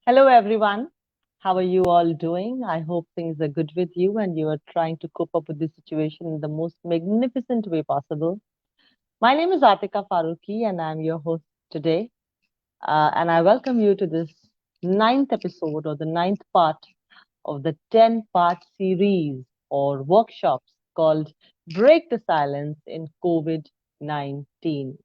Hello, everyone. How are you all doing? I hope things are good with you and you are trying to cope up with this situation in the most magnificent way possible. My name is Atika Faruqi and I'm your host today. And I welcome you to this ninth episode or the ninth part of the 10-part series or workshops called Break the Silence in COVID 19.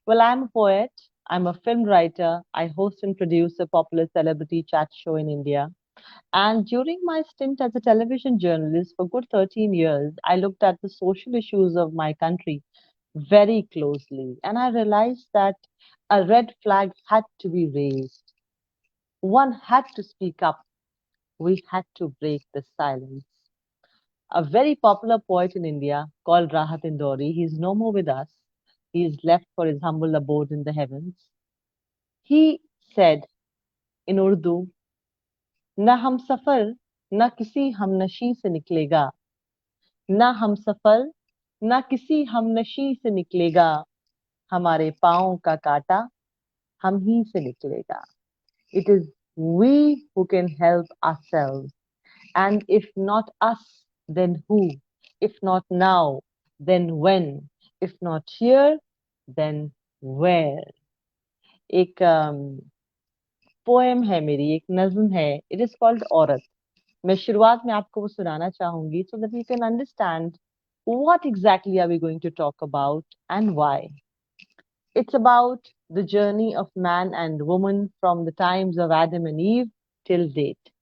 Well, I'm a poet, I'm a film writer, I host and produce a popular celebrity chat show in India. And during my stint as a television journalist for good 13 years, I looked at the social issues of my country very closely. And I realized that a red flag had to be raised. One had to speak up. We had to break the silence. A very popular poet in India called Rahat Indori, he's no more with us. He's left for his humble abode in the heavens. He said in Urdu, न हम सफर न किसी हमनशी से निकलेगा न हम सफर न किसी हमनशी से निकलेगा हमारे पाँव का काटा हम ही से निकलेगा. It is we who can help ourselves, and if not us, then who? If not now, then when? If not here, then where? एक पोएम है मेरी, एक नज्म है. इट इज कॉल्ड औरत. मैं शुरुआत में आपको वो सुनाना चाहूंगी so that you can understand what exactly are we going to talk about and why. It's about the journey of man and woman from the times of Adam and Eve till date.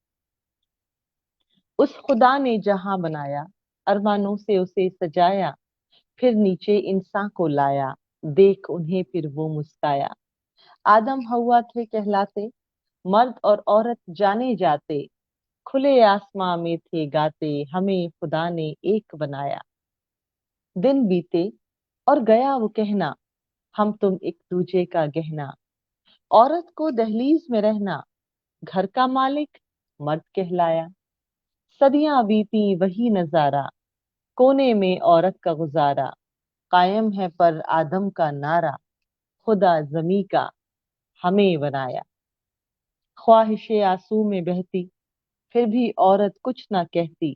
उस खुदा ने जहां बनाया, अरमानों से उसे सजाया, फिर नीचे इंसान को लाया, देख उन्हें फिर वो मुस्काया. आदम हवा थे कहलाते, मर्द और औरत जाने जाते, खुले आसमां में थे गाते, हमें खुदा ने एक बनाया. दिन बीते और गया वो कहना, हम तुम एक दूजे का गहना. औरत को दहलीज में रहना, घर का मालिक मर्द कहलाया. सदियां बीती वही नजारा, कोने में औरत का गुजारा. कायम है पर आदम का नारा, खुदा जमी का हमें बनाया. ख्वाहिशे आंसू में बहती, फिर भी औरत कुछ ना कहती,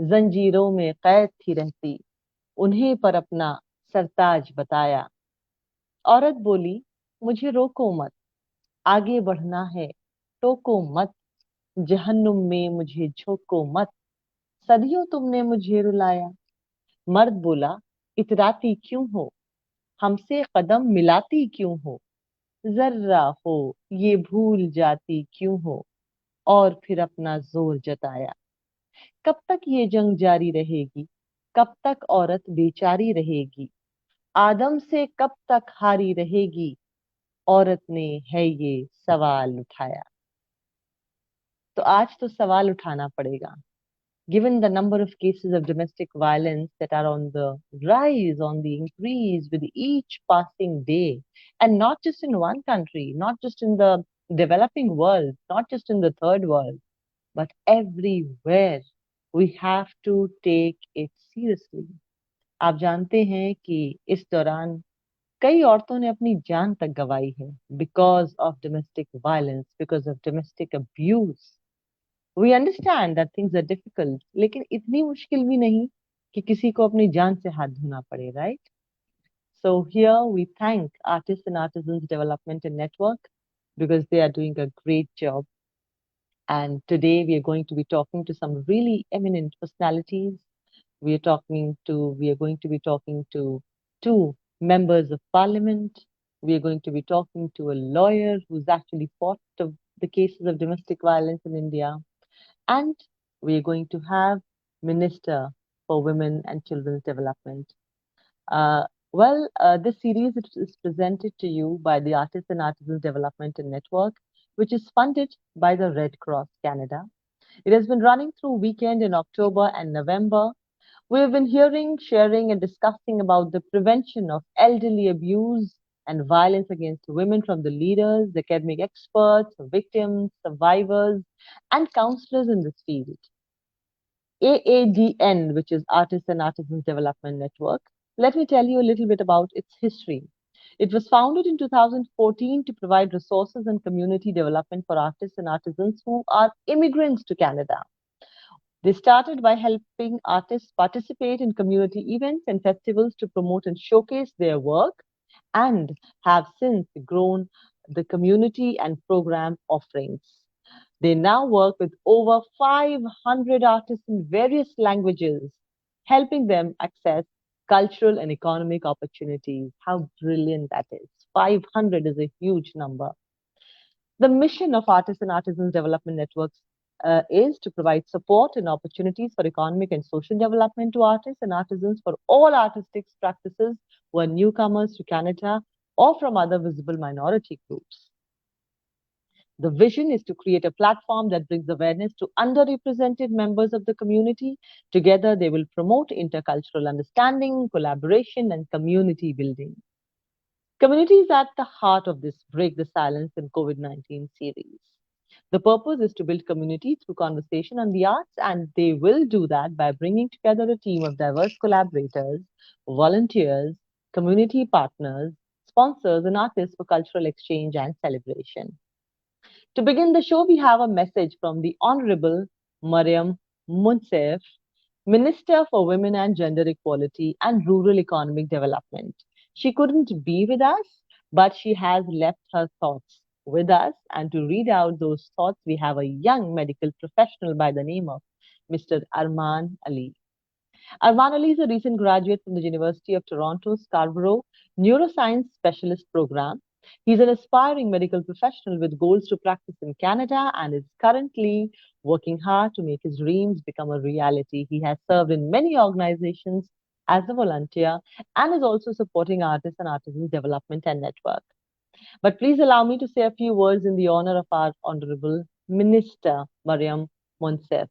जंजीरों में कैद थी रहती, उन्हें पर अपना सरताज बताया. औरत बोली, मुझे रोको मत, आगे बढ़ना है, टोको मत, जहन्नुम में मुझे झोंको मत, सदियों तुमने मुझे रुलाया. मर्द बोला, इतराती क्यों हो, हमसे कदम मिलाती क्यों हो, जर्रा हो ये भूल जाती क्यों हो, और फिर अपना जोर जताया. कब तक ये जंग जारी रहेगी, कब तक औरत बेचारी रहेगी, आदम से कब तक हारी रहेगी, औरत ने है ये सवाल उठाया. तो आज तो सवाल उठाना पड़ेगा. Given the number of cases of domestic violence that are on the rise, on the increase with each passing day, and not just in one country, not just in the developing world, not just in the third world, but everywhere, we have to take it seriously. आप जानते हैं कि इस दौरान कई औरतों ने अपनी जान तक गंवाई है because of domestic violence, because of domestic abuse. We understand that things are difficult, लेकिन इतनी मुश्किल भी नहीं कि किसी को अपनी जान से हाथ धोना पड़े, right? So here we thank Artists and Artisans Development and Network because they are doing a great job. And today we are going to be talking to some really eminent personalities. We are going to be talking to two members of parliament. We are going to be talking to a lawyer who's actually fought the cases of domestic violence in India. And we are going to have Minister for Women and Children's Development. This series is presented to you by the Artists and Artisans Development and Network, which is funded by the Red Cross Canada. It has been running through weekend in October and November. We have been hearing, sharing, and discussing about the prevention of elderly abuse and violence against women from the leaders, academic experts, victims, survivors, and counselors in this field. AADN, which is Artists and Artisans Development Network, let me tell you a little bit about its history. It was founded in 2014 to provide resources and community development for artists and artisans who are immigrants to Canada. They started by helping artists participate in community events and festivals to promote and showcase their work, and have since grown the community and program offerings. They now work with over 500 artists in various languages, helping them access cultural and economic opportunities. How brilliant that is! 500 is a huge number. The mission of Artists and Artisans Development Networks is to provide support and opportunities for economic and social development to artists and artisans for all artistic practices who are newcomers to Canada or from other visible minority groups. The vision is to create a platform that brings awareness to underrepresented members of the community. Together, they will promote intercultural understanding, collaboration, and community building. Community is at the heart of this Break the Silence in COVID-19 series. The purpose is to build community through conversation on the arts, and they will do that by bringing together a team of diverse collaborators, volunteers, community partners, sponsors, and artists for cultural exchange and celebration. To begin the show, we have a message from the Honorable Mariam Munsef, Minister for Women and Gender Equality and Rural Economic Development. She couldn't be with us, but she has left her thoughts with us. And to read out those thoughts, we have a young medical professional by the name of Mr. Arman Ali. Arman Ali is a recent graduate from the University of Toronto Scarborough Neuroscience Specialist Program. He's an aspiring medical professional with goals to practice in Canada and is currently working hard to make his dreams become a reality. He has served in many organizations as a volunteer and is also supporting artists and artisans development and network. But please allow me to say a few words in the honor of our Honorable Minister, Mariam Monsef.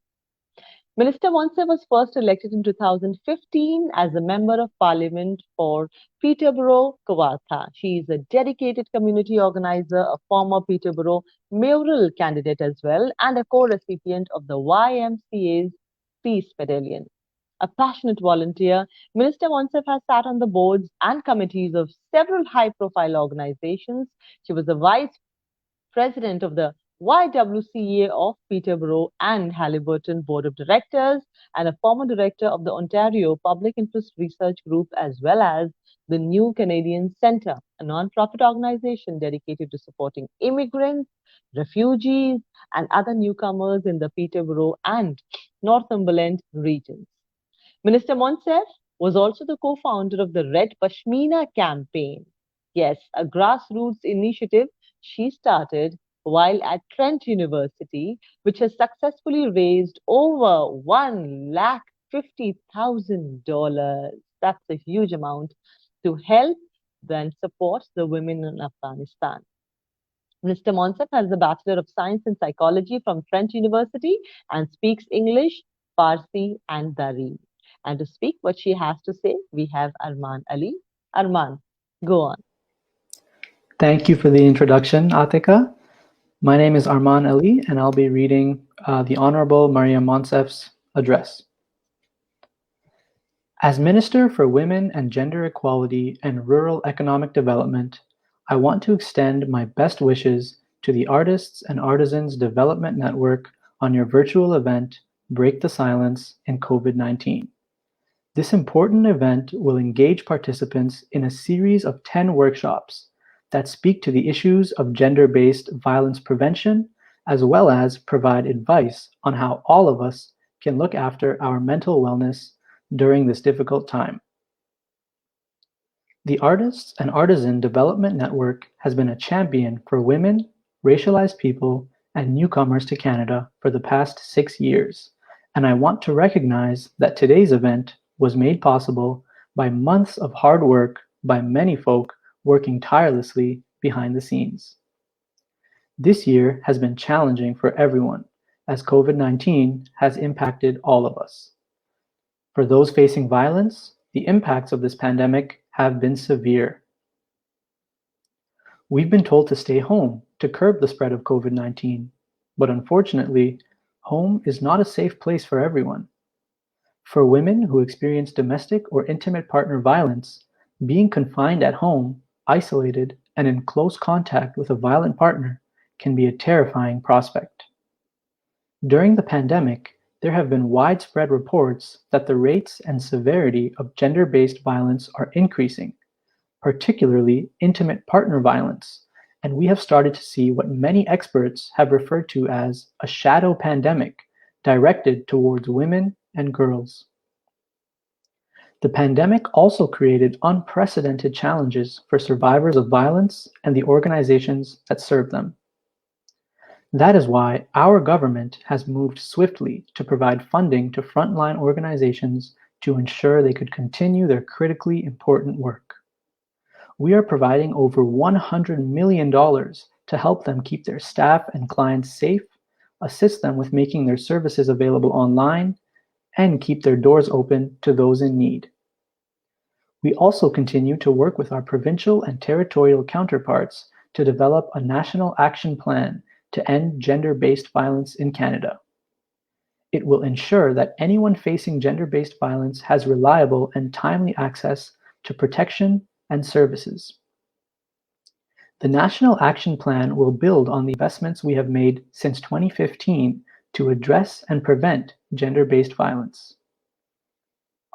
Minister Monsef was first elected in 2015 as a Member of Parliament for Peterborough, Kawartha. She is a dedicated community organizer, a former Peterborough mayoral candidate as well, and a co-recipient of the YMCA's Peace Medallion. A passionate volunteer, Minister Monsef has sat on the boards and committees of several high-profile organizations. She was the vice president of the YWCA of Peterborough and Haliburton Board of Directors, and a former director of the Ontario Public Interest Research Group, as well as the New Canadian Centre, a non-profit organization dedicated to supporting immigrants, refugees, and other newcomers in the Peterborough and Northumberland regions. Minister Monsef was also the co-founder of the Red Pashmina campaign. Yes, a grassroots initiative she started while at Trent University, which has successfully raised over $150,000. That's a huge amount to help and support the women in Afghanistan. Mr. Monsef has a Bachelor of Science in Psychology from Trent University and speaks English, Farsi, and Dari. And to speak what she has to say, we have Arman Ali. Arman, go on. Thank you for the introduction, Atika. My name is Arman Ali, and I'll be reading the Honorable Mariam Monsef's address. As Minister for Women and Gender Equality and Rural Economic Development, I want to extend my best wishes to the Artists and Artisans Development Network on your virtual event, Break the Silence in COVID-19. This important event will engage participants in a series of 10 workshops that speak to the issues of gender-based violence prevention, as well as provide advice on how all of us can look after our mental wellness during this difficult time. The Artists and Artisan Development Network has been a champion for women, racialized people, and newcomers to Canada for the past 6 years, and I want to recognize that today's event was made possible by months of hard work by many folk working tirelessly behind the scenes. This year has been challenging for everyone, as COVID-19 has impacted all of us. For those facing violence, the impacts of this pandemic have been severe. We've been told to stay home to curb the spread of COVID-19, but unfortunately, home is not a safe place for everyone. For women who experience domestic or intimate partner violence, being confined at home isolated, and in close contact with a violent partner can be a terrifying prospect. During the pandemic, there have been widespread reports that the rates and severity of gender-based violence are increasing, particularly intimate partner violence, and we have started to see what many experts have referred to as a shadow pandemic directed towards women and girls. The pandemic also created unprecedented challenges for survivors of violence and the organizations that serve them. That is why our government has moved swiftly to provide funding to frontline organizations to ensure they could continue their critically important work. We are providing over $100 million to help them keep their staff and clients safe, assist them with making their services available online, and keep their doors open to those in need. We also continue to work with our provincial and territorial counterparts to develop a national action plan to end gender-based violence in Canada. It will ensure that anyone facing gender-based violence has reliable and timely access to protection and services. The National Action Plan will build on the investments we have made since 2015 to address and prevent gender-based violence.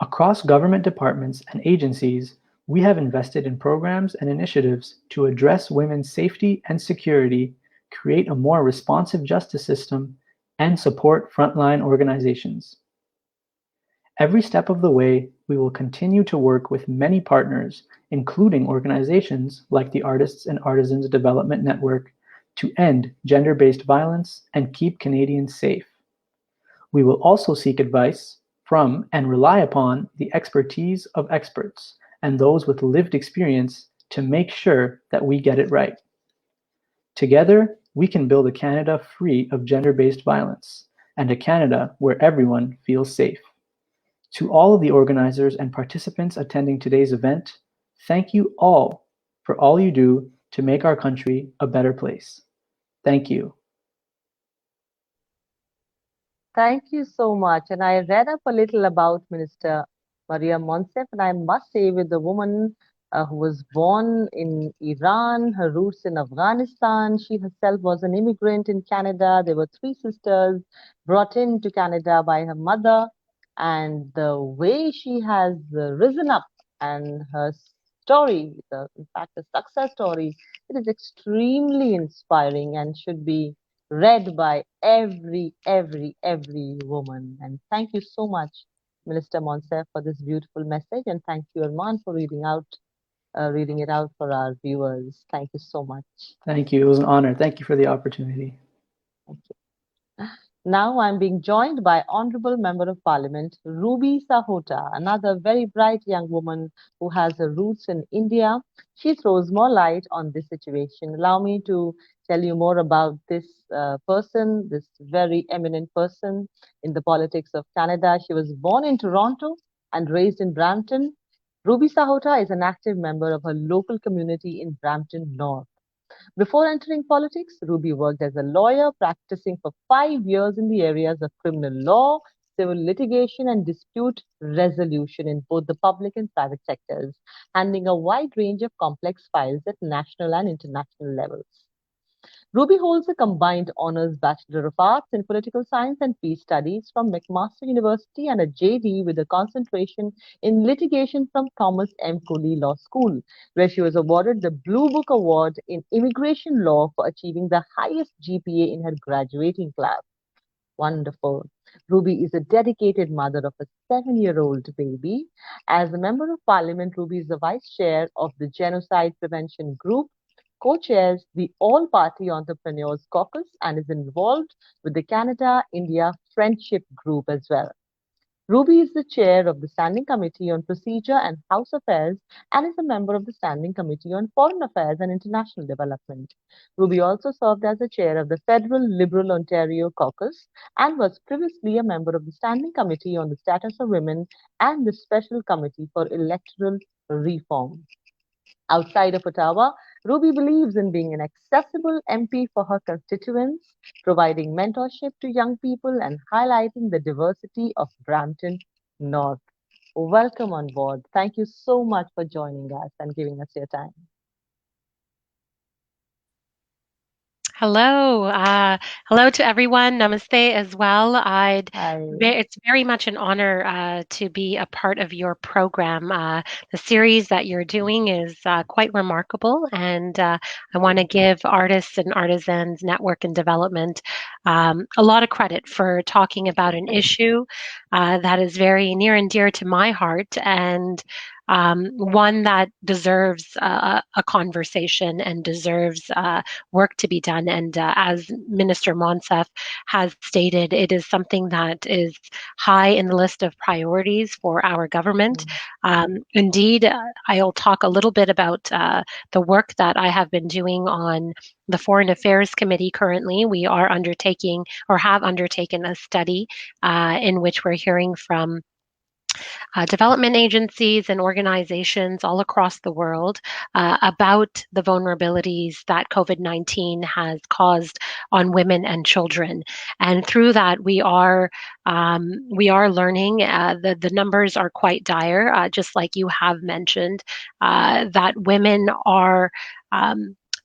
Across government departments and agencies, we have invested in programs and initiatives to address women's safety and security, create a more responsive justice system, and support frontline organizations. Every step of the way, we will continue to work with many partners, including organizations like the Artists and Artisans Development Network, to end gender-based violence and keep Canadians safe. We will also seek advice from and rely upon the expertise of experts and those with lived experience to make sure that we get it right. Together, we can build a Canada free of gender-based violence and a Canada where everyone feels safe. To all of the organizers and participants attending today's event, thank you all for all you do to make our country a better place. Thank you. Thank you so much. And I read up a little about Minister Maria Monsef, and I must say, with the woman who was born in Iran, her roots in Afghanistan, she herself was an immigrant in Canada. There were three sisters brought into Canada by her mother, and the way she has risen up and her story, in fact, a success story, it is extremely inspiring and should be read by every woman. And thank you so much, Minister Monsef, for this beautiful message, and thank you, Arman, for reading it out for our viewers. Thank you so much. Thank you. It was an honor. Thank you for the opportunity. Thank you. Now I'm being joined by Honorable Member of Parliament Ruby Sahota, another very bright young woman who has her roots in India. She throws more light on this situation. Allow me to tell you more about this person, this very eminent person in the politics of Canada. She was born in Toronto and raised in Brampton. Ruby Sahota is an active member of her local community in Brampton North. Before entering politics, Ruby worked as a lawyer, practicing for 5 years in the areas of criminal law, civil litigation, and dispute resolution in both the public and private sectors, handling a wide range of complex files at national and international levels. Ruby holds a combined Honours Bachelor of Arts in Political Science and Peace Studies from McMaster University and a JD with a concentration in litigation from Thomas M. Cooley Law School, where she was awarded the Blue Book Award in Immigration Law for achieving the highest GPA in her graduating class. Wonderful. Ruby is a dedicated mother of a 7-year-old baby. As a Member of Parliament, Ruby is the Vice Chair of the Genocide Prevention Group, co-chairs the All-Party Entrepreneurs Caucus, and is involved with the Canada-India Friendship Group as well. Ruby is the chair of the Standing Committee on Procedure and House Affairs and is a member of the Standing Committee on Foreign Affairs and International Development. Ruby also served as the chair of the Federal Liberal Ontario Caucus and was previously a member of the Standing Committee on the Status of Women and the Special Committee for Electoral Reform. Outside of Ottawa, Ruby believes in being an accessible MP for her constituents, providing mentorship to young people and highlighting the diversity of Brampton North. Welcome on board. Thank you so much for joining us and giving us your time. Hello. Hello to everyone. Namaste as well. Hi. It's very much an honor to be a part of your program. The series that you're doing is quite remarkable, and I want to give artists and artisans, network and development a lot of credit for talking about an issue that is very near and dear to my heart, and one that deserves a conversation and deserves work to be done. And as Minister Monsef has stated, it is something that is high in the list of priorities for our government. Mm, Indeed, I'll talk a little bit about the work that I have been doing on the Foreign Affairs Committee currently. We are undertaking or have undertaken a study in which we're hearing from development agencies and organizations all across the world about the vulnerabilities that COVID-19 has caused on women and children. And through that, we are learning. The numbers are quite dire, just like you have mentioned, that women are.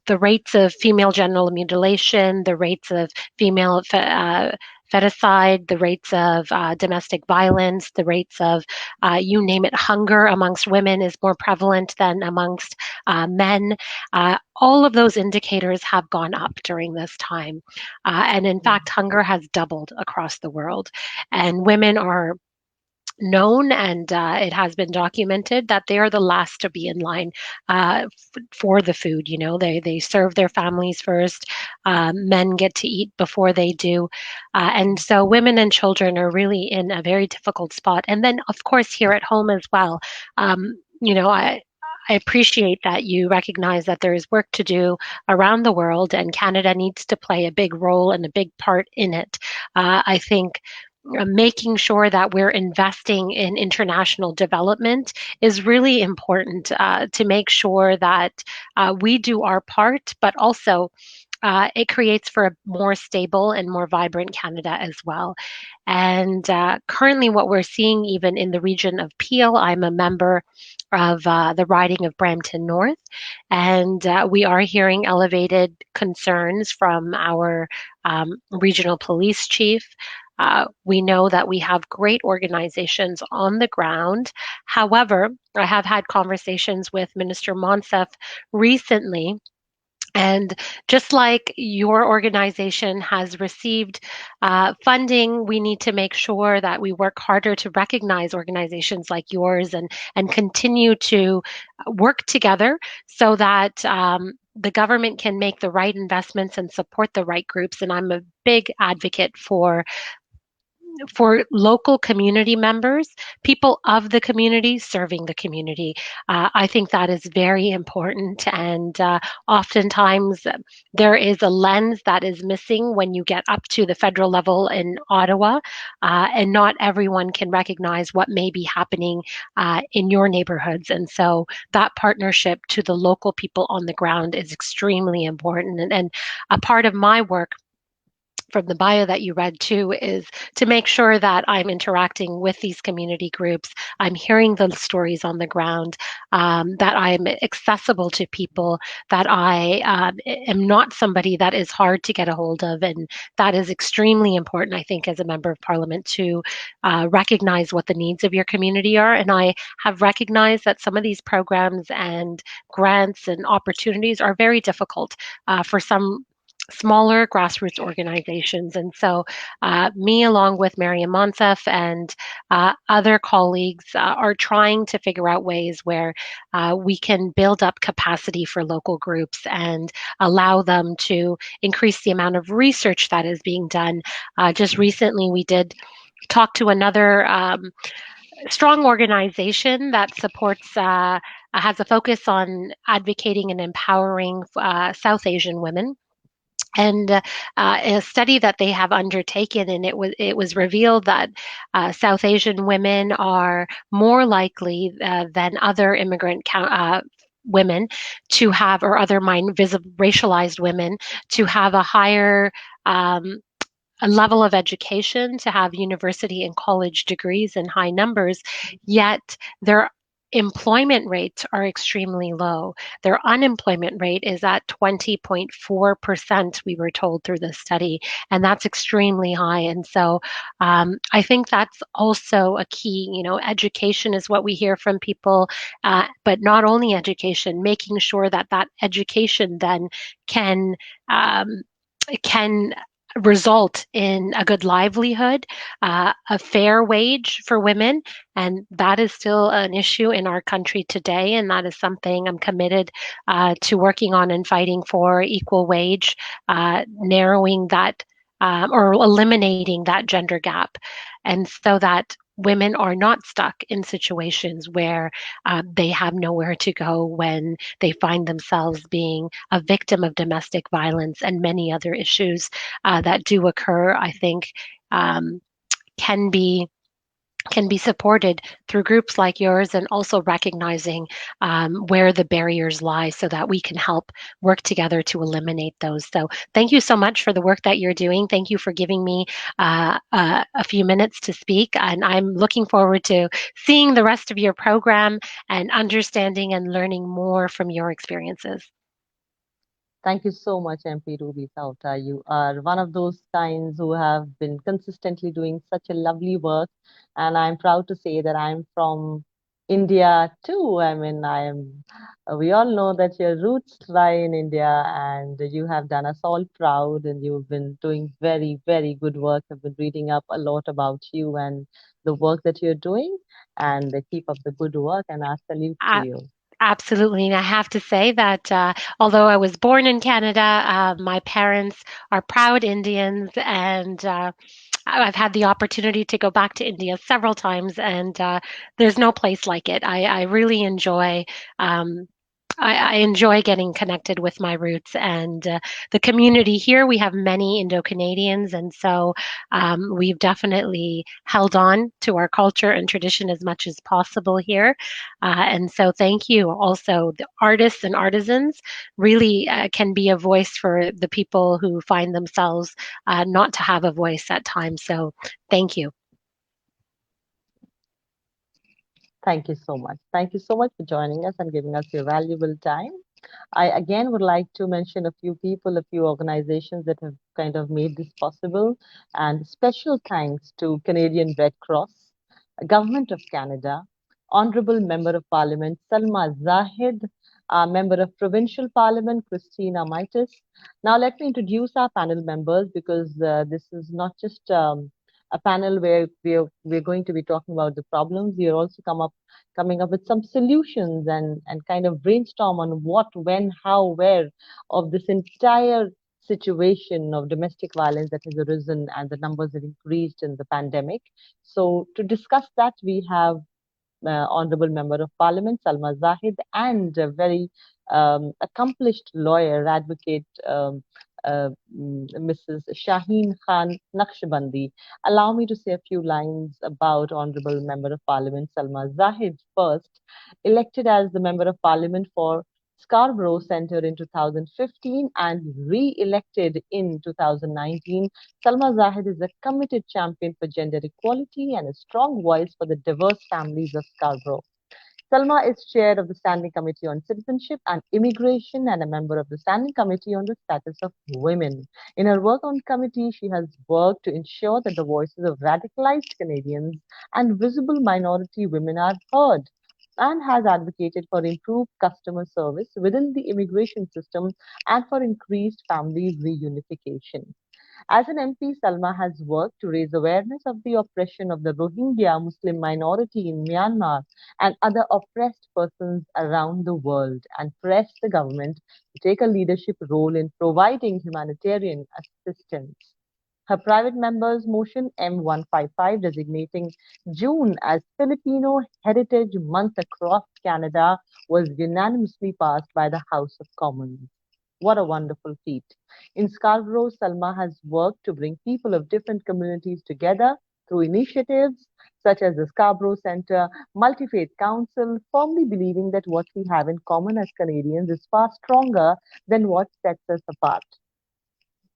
The rates of female genital mutilation, the rates of female feticide, the rates of domestic violence, the rates of you name it, hunger amongst women is more prevalent than amongst men. All of those indicators have gone up during this time. And in mm, fact, hunger has doubled across the world. And women are known and it has been documented that they are the last to be in line for the food. You know, they serve their families first. Men get to eat before they do, and so women and children are really in a very difficult spot. And then, of course, here at home as well. You know, I appreciate that you recognize that there is work to do around the world, and Canada needs to play a big role and a big part in it. I think making sure that we're investing in international development is really important to make sure that we do our part, but also it creates for a more stable and more vibrant Canada as well. And currently, what we're seeing, even in the region of Peel, I'm a member of the riding of Brampton North, and we are hearing elevated concerns from our regional police chief. We know that we have great organizations on the ground. However, I have had conversations with Minister Monsef recently, and just like your organization has received funding, we need to make sure that we work harder to recognize organizations like yours and continue to work together so that the government can make the right investments and support the right groups. And I'm a big advocate for local community members, people of the community serving the community. I think that is very important. And oftentimes there is a lens that is missing when you get up to the federal level in Ottawa, and not everyone can recognize what may be happening in your neighborhoods. And so that partnership to the local people on the ground is extremely important. And a part of my work from the bio that you read too is to make sure that I'm interacting with these community groups. I'm hearing the stories on the ground, that I'm accessible to people, that I am not somebody that is hard to get a hold of. And that is extremely important, I think, as a member of parliament to recognize what the needs of your community are. And I have recognized that some of these programs and grants and opportunities are very difficult for some smaller grassroots organizations. And so, me, along with Mariam Monsef and other colleagues, are trying to figure out ways where we can build up capacity for local groups and allow them to increase the amount of research that is being done. Just recently, we did talk to another strong organization that supports. Has a focus on advocating and empowering South Asian women, and a study that they have undertaken, and it was revealed that South Asian women are more likely than other immigrant women to have, or other racialized women to have a higher a level of education, to have university and college degrees in high numbers, yet there employment rates are extremely low. Their unemployment rate is at 20.4%, we were told through this study, and that's extremely high. And so I think that's also a key. Education is what we hear from people, but not only education, making sure that that education then can. Can result in a good livelihood, a fair wage for women, and that is still an issue in our country today. And that is something I'm committed to working on and fighting for equal wage, narrowing that or eliminating that gender gap, and so that women are not stuck in situations where they have nowhere to go when they find themselves being a victim of domestic violence and many other issues that do occur. I think um, can be can be supported through groups like yours, and also recognizing where the barriers lie so that we can help work together to eliminate those. So thank you so much for the work that you're doing. Thank you for giving me a few minutes to speak, and I'm looking forward to seeing the rest of your program and understanding and learning more from your experiences. Thank you so much, MP Ruby Sauta. You are one of those kinds who have been consistently doing such a lovely work. And I'm proud to say that I'm from India too. I mean, we all know that your roots lie in India, and you have done us all proud, and you've been doing very, very good work. I've been reading up a lot about you and the work that you're doing, and keep up the good work, and I salute to Uh, you. Absolutely. And I have to say that although I was born in Canada, my parents are proud Indians, and I've had the opportunity to go back to India several times, and there's no place like it. I really enjoy. Um, I enjoy getting connected with my roots and the community here. We have many Indo Canadians, and so we've definitely held on to our culture and tradition as much as possible here. And so, thank you. Also, the artists and artisans really can be a voice for the people who find themselves not to have a voice at times. So, thank you. Thank you so much. Thank you so much for joining us and giving us your valuable time. I again would like to mention a few people, a few organizations that have kind of made this possible. And special thanks to Canadian Red Cross, Government of Canada, Honorable Member of Parliament Salma Zahid, Member of Provincial Parliament Christina Mitis. Now let me introduce our panel members, because this is not just a panel where we're going to be talking about the problems. We are also coming up with some solutions, and kind of brainstorm on what, when, how, where of this entire situation of domestic violence that has arisen, and the numbers have increased in the pandemic. So to discuss that, we have Honorable Member of Parliament Salma Zahid, and a very accomplished lawyer, advocate, Mrs. Shaheen Khan Naqshbandi. Allow me to say a few lines about Honorable Member of Parliament Salma Zahid first. Elected as the Member of Parliament for Scarborough Centre in 2015 and re-elected in 2019, Salma Zahid is a committed champion for gender equality and a strong voice for the diverse families of Scarborough. Salma is chair of the Standing Committee on Citizenship and Immigration and a member of the Standing Committee on the Status of Women. In her work on committee, she has worked to ensure that the voices of radicalized Canadians and visible minority women are heard, and has advocated for improved customer service within the immigration system and for increased family reunification. As an MP, Salma has worked to raise awareness of the oppression of the Rohingya Muslim minority in Myanmar and other oppressed persons around the world, and pressed the government to take a leadership role in providing humanitarian assistance. Her private member's motion M155, designating June as Filipino Heritage Month across Canada, was unanimously passed by the House of Commons. What a wonderful feat. In Scarborough, Salma has worked to bring people of different communities together through initiatives such as the Scarborough Centre, Multi Faith Council, firmly believing that what we have in common as Canadians is far stronger than what sets us apart.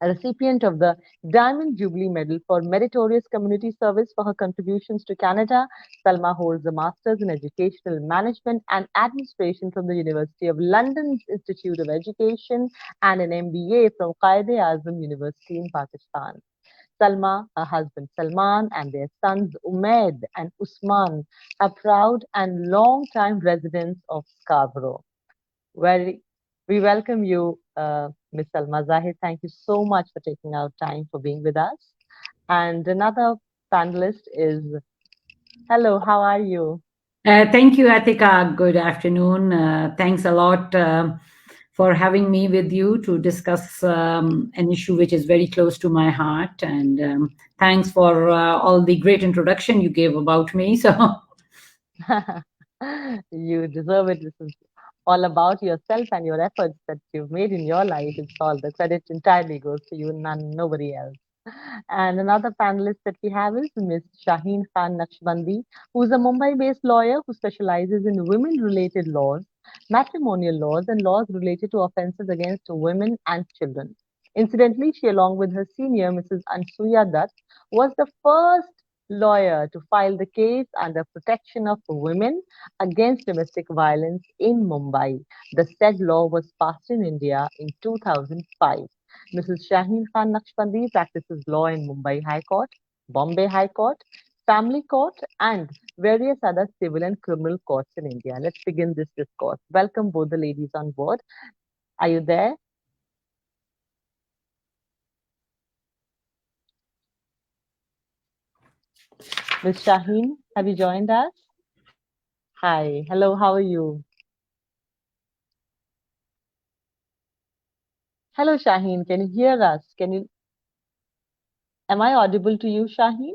a recipient of the Diamond Jubilee Medal for Meritorious Community Service for her contributions to Canada. Salma holds a Master's in Educational Management and Administration from the University of London's Institute of Education and an MBA from Quaid-e-Azam University in Pakistan. Salma, her husband Salman, and their sons Umaid and Usman are proud and long-time residents of Scarborough. We welcome you, Ms. Salma Zahid. Thank you so much for taking out time for being with us. And another panelist is, hello, how are you? Thank you, Atika. Good afternoon. Thanks a lot for having me with you to discuss an issue which is very close to my heart. And thanks for all the great introduction you gave about me. So you deserve it. This is all about yourself and your efforts that you've made in your life. It's all the credit entirely goes to you, nobody else. And another panelist that we have is Ms. Shaheen Khan Naqshbandi, who is a Mumbai-based lawyer who specializes in women-related laws, matrimonial laws, and laws related to offences against women and children. Incidentally, she, along with her senior, Mrs. Ansuya Dutt, was the first lawyer to file the case under protection of women against domestic violence in Mumbai. The said law was passed in India in 2005. Mrs. Shaheen Khan Naqshbandi practices law in Mumbai High Court, Bombay High Court, Family Court, and various other civil and criminal courts in India. Let's begin this discourse. Welcome both the ladies on board. Are you there? Ms. Shaheen, have you joined us? Hi, hello, how are you? Hello, Shaheen, can you hear us? Am I audible to you, Shaheen?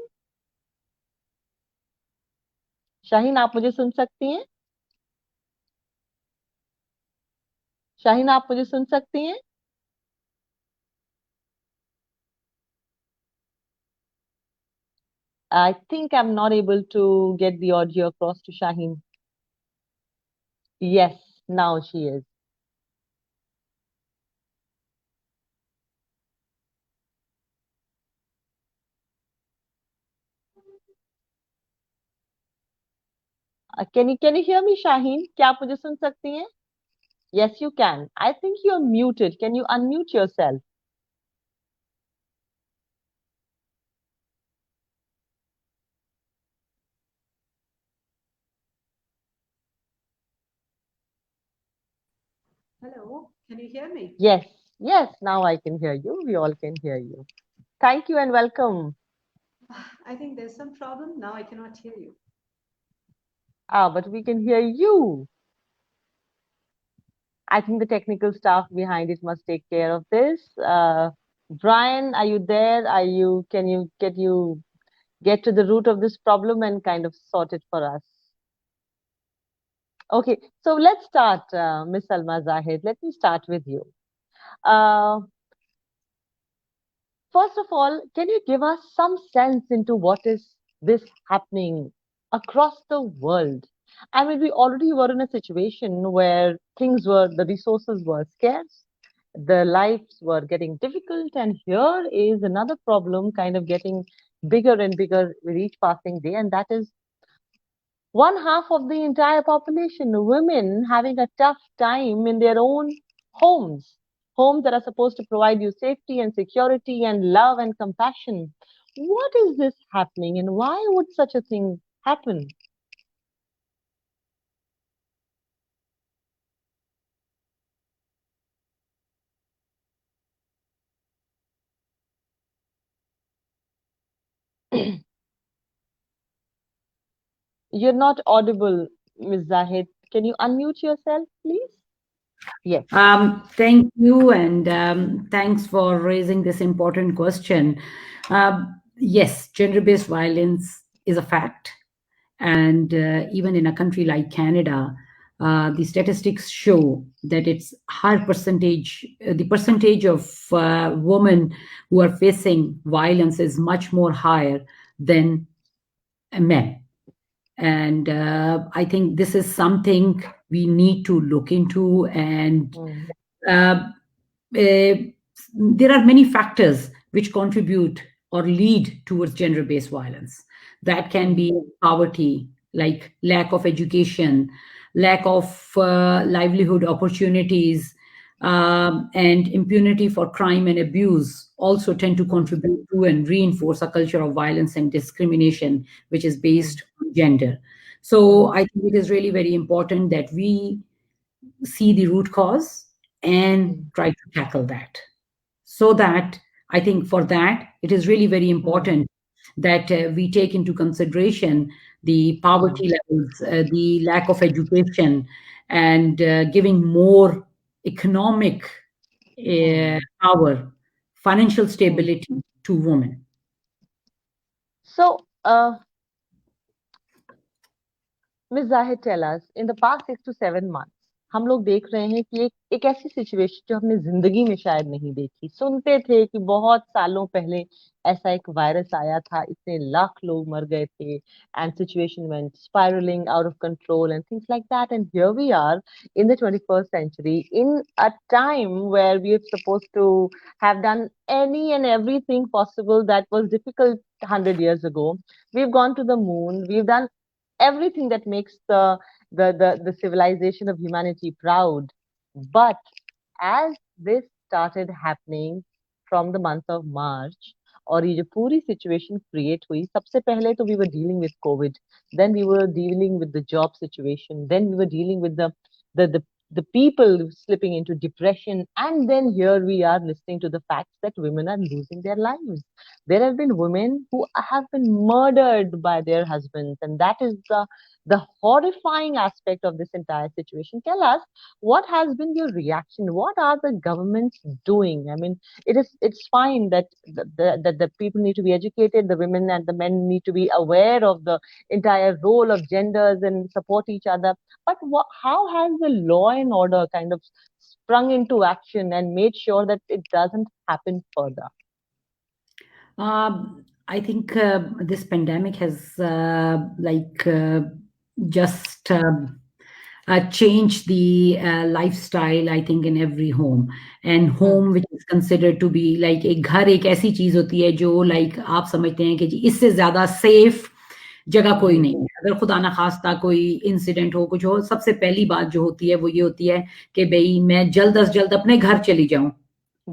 Shaheen आप मुझे सुन सकती हैं? शाहीन आप मुझे सुन सकती हैं? I think I'm not able to get the audio across to Shaheen. Yes, now she is. Can you hear me, Shaheen? क्या आप मुझे सुन सकती हैं? Yes, you can. I think you're muted. Can you unmute yourself? Hello, can you hear me? Yes, now I can hear you. We all can hear you. Thank you and welcome. I think there's some problem. Now I cannot hear you. But we can hear you. I think the technical staff behind it must take care of this. Brian, are you there? Can you get to the root of this problem and kind of sort it for us? Okay, so let's start, Ms. Salma Zahid. Let me start with you. First of all, can you give us some sense into what is this happening across the world? I mean, we already were in a situation where the resources were scarce, the lives were getting difficult, and here is another problem kind of getting bigger and bigger with each passing day, and that is one half of the entire population, women, having a tough time in their own homes that are supposed to provide you safety and security and love and compassion. What is this happening and why would such a thing happen? You're not audible, Ms. Zahid. Can you unmute yourself, please? Yes. Thank you, and thanks for raising this important question. Yes, gender-based violence is a fact. And even in a country like Canada, the statistics show that it's higher percentage, the percentage of women who are facing violence is much more higher than men. And I think this is something we need to look into. And there are many factors which contribute or lead towards gender-based violence. That can be poverty, like lack of education, lack of livelihood opportunities, and impunity for crime and abuse also tend to contribute to and reinforce a culture of violence and discrimination, which is based on gender. So I think it is really very important that we see the root cause and try to tackle that. So that I think for that, it is really very important that we take into consideration the poverty levels, the lack of education, and giving more economic power, financial stability to women. So, Ms. Zahid, tell us, in the past 6 to 7 months, हम लोग देख रहे हैं कि एक ऐसी situation जो हमने जिंदगी में शायद नहीं देखी। सुनते थे कि बहुत सालों पहले ऐसा एक वायरस आया था, इतने लाख लोग मर गए थे, and situation went spiraling out of control and things like that. And here we are in the 21st century, in a time where we are supposed to have done any and everything possible that was difficult 100 years ago. We've gone to the moon, we've done everything that makes the civilization of humanity proud. But as this started happening from the month of March, और ये जो पूरी situation create हुई, सबसे पहले तो we were dealing with COVID, then we were dealing with the job situation, then we were dealing with the people slipping into depression, and then here we are listening to the facts that women are losing their lives. There have been women who have been murdered by their husbands, and that is the horrifying aspect of this entire situation. Tell us, what has been your reaction? What are the governments doing? I mean, it's fine that the people need to be educated, the women and the men need to be aware of the entire role of genders and support each other. But how has the law and order kind of sprung into action and made sure that it doesn't happen further? I think this pandemic has just changed the lifestyle, I think, in every home. And home, which is considered to be like एक घर एक ऐसी चीज होती है जो like आप समझते हैं कि जी इससे ज्यादा safe जगह कोई नहीं है। अगर खुदा ना खास्ता कोई इंसिडेंट हो, कुछ हो, सबसे पहली बात जो होती है वो ये होती है कि भाई मैं जल्द अज जल्द अपने घर चली जाऊं,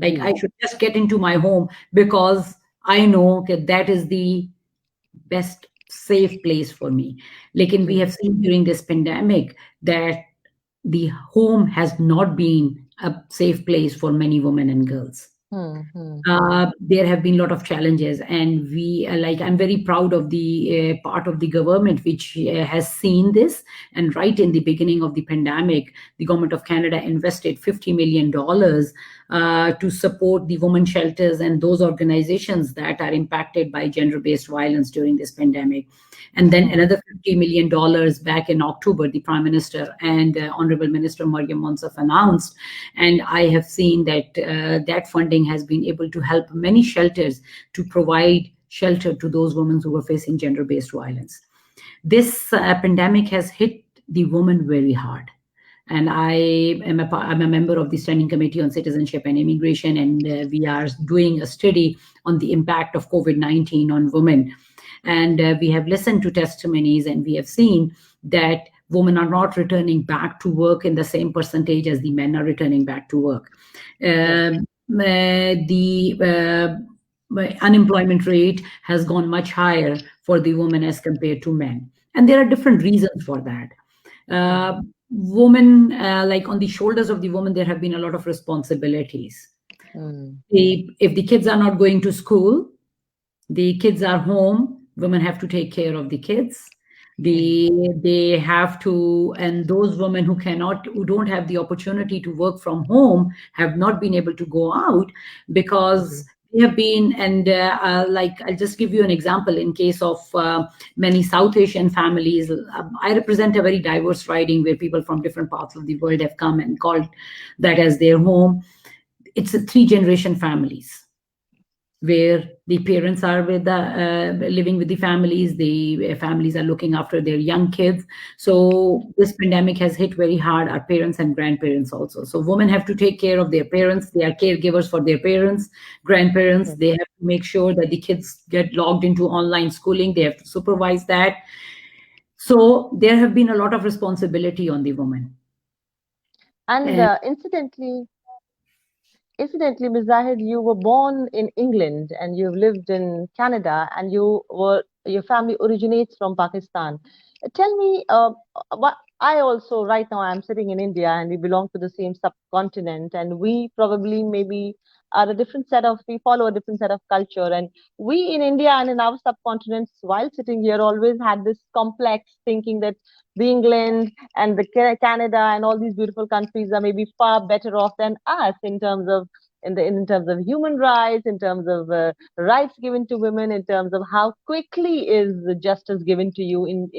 like I should just get into my home because I know that is the best safe place for me. Lekin we have seen during this pandemic that the home has not been a safe place for many women and girls. There have been a lot of challenges, and we I'm very proud of the part of the government which has seen this. And right in the beginning of the pandemic, the government of Canada invested $50 million to support the women shelters and those organizations that are impacted by gender-based violence during this pandemic. And then another $50 million back in October, the Prime Minister and Honorable Minister Maryam Monsef announced. And I have seen that that funding has been able to help many shelters to provide shelter to those women who were facing gender-based violence. This pandemic has hit the woman very hard. And I'm a member of the Standing Committee on Citizenship and Immigration, and we are doing a study on the impact of COVID-19 on women. And we have listened to testimonies, and we have seen that women are not returning back to work in the same percentage as the men are returning back to work. The unemployment rate has gone much higher for the women as compared to men. And there are different reasons for that. Women, like on the shoulders of the woman, there have been a lot of responsibilities. If the kids are not going to school, the kids are home, women have to take care of the kids. They have to, and those women who don't have the opportunity to work from home have not been able to go out because they have been, and I'll just give you an example. In case of many South Asian families, I represent a very diverse riding where people from different parts of the world have come and called that as their home. It's a 3-generation families. where the parents are living with the families, the families are looking after their young kids. So this pandemic has hit very hard our parents and grandparents also. So women have to take care of their parents. They are caregivers for their parents, grandparents. Yes. They have to make sure that the kids get logged into online schooling. They have to supervise that. So there have been a lot of responsibility on the woman. And And incidentally, Ms. Zahid, you were born in England and you've lived in Canada, and your family originates from Pakistan. Tell me, what I also right now I'm sitting in India and we belong to the same subcontinent, and we probably maybe are we follow a different set of culture, and we in India and in our subcontinents, while sitting here, always had this complex thinking that the England and the Canada and all these beautiful countries are maybe far better off than us in terms of in terms of human rights, in terms of rights given to women, in terms of how quickly is the justice given to you in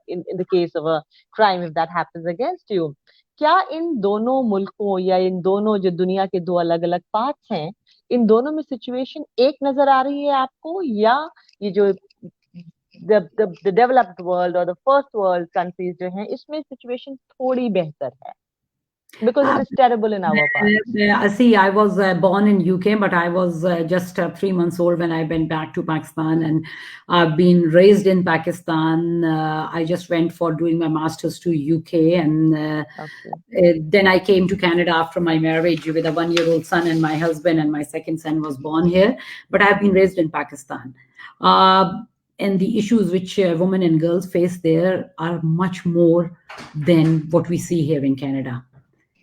the case of a crime if that happens against you. क्या इन दोनों मुल्कों या इन दोनों जो दुनिया के दो अलग अलग पार्ट्स हैं, इन दोनों में सिचुएशन एक नजर आ रही है आपको, या ये जो the developed world or the first world countries जो हैं इसमें सिचुएशन थोड़ी बेहतर है? Because it is terrible in our part. See, I was born in UK, but I was just 3 months old when I went back to Pakistan, and I've been raised in Pakistan. I just went for doing my master's to UK, and then I came to Canada after my marriage with a 1-year-old son and my husband, and my second son was born here. But I've been raised in Pakistan. And the issues which women and girls face there are much more than what we see here in Canada.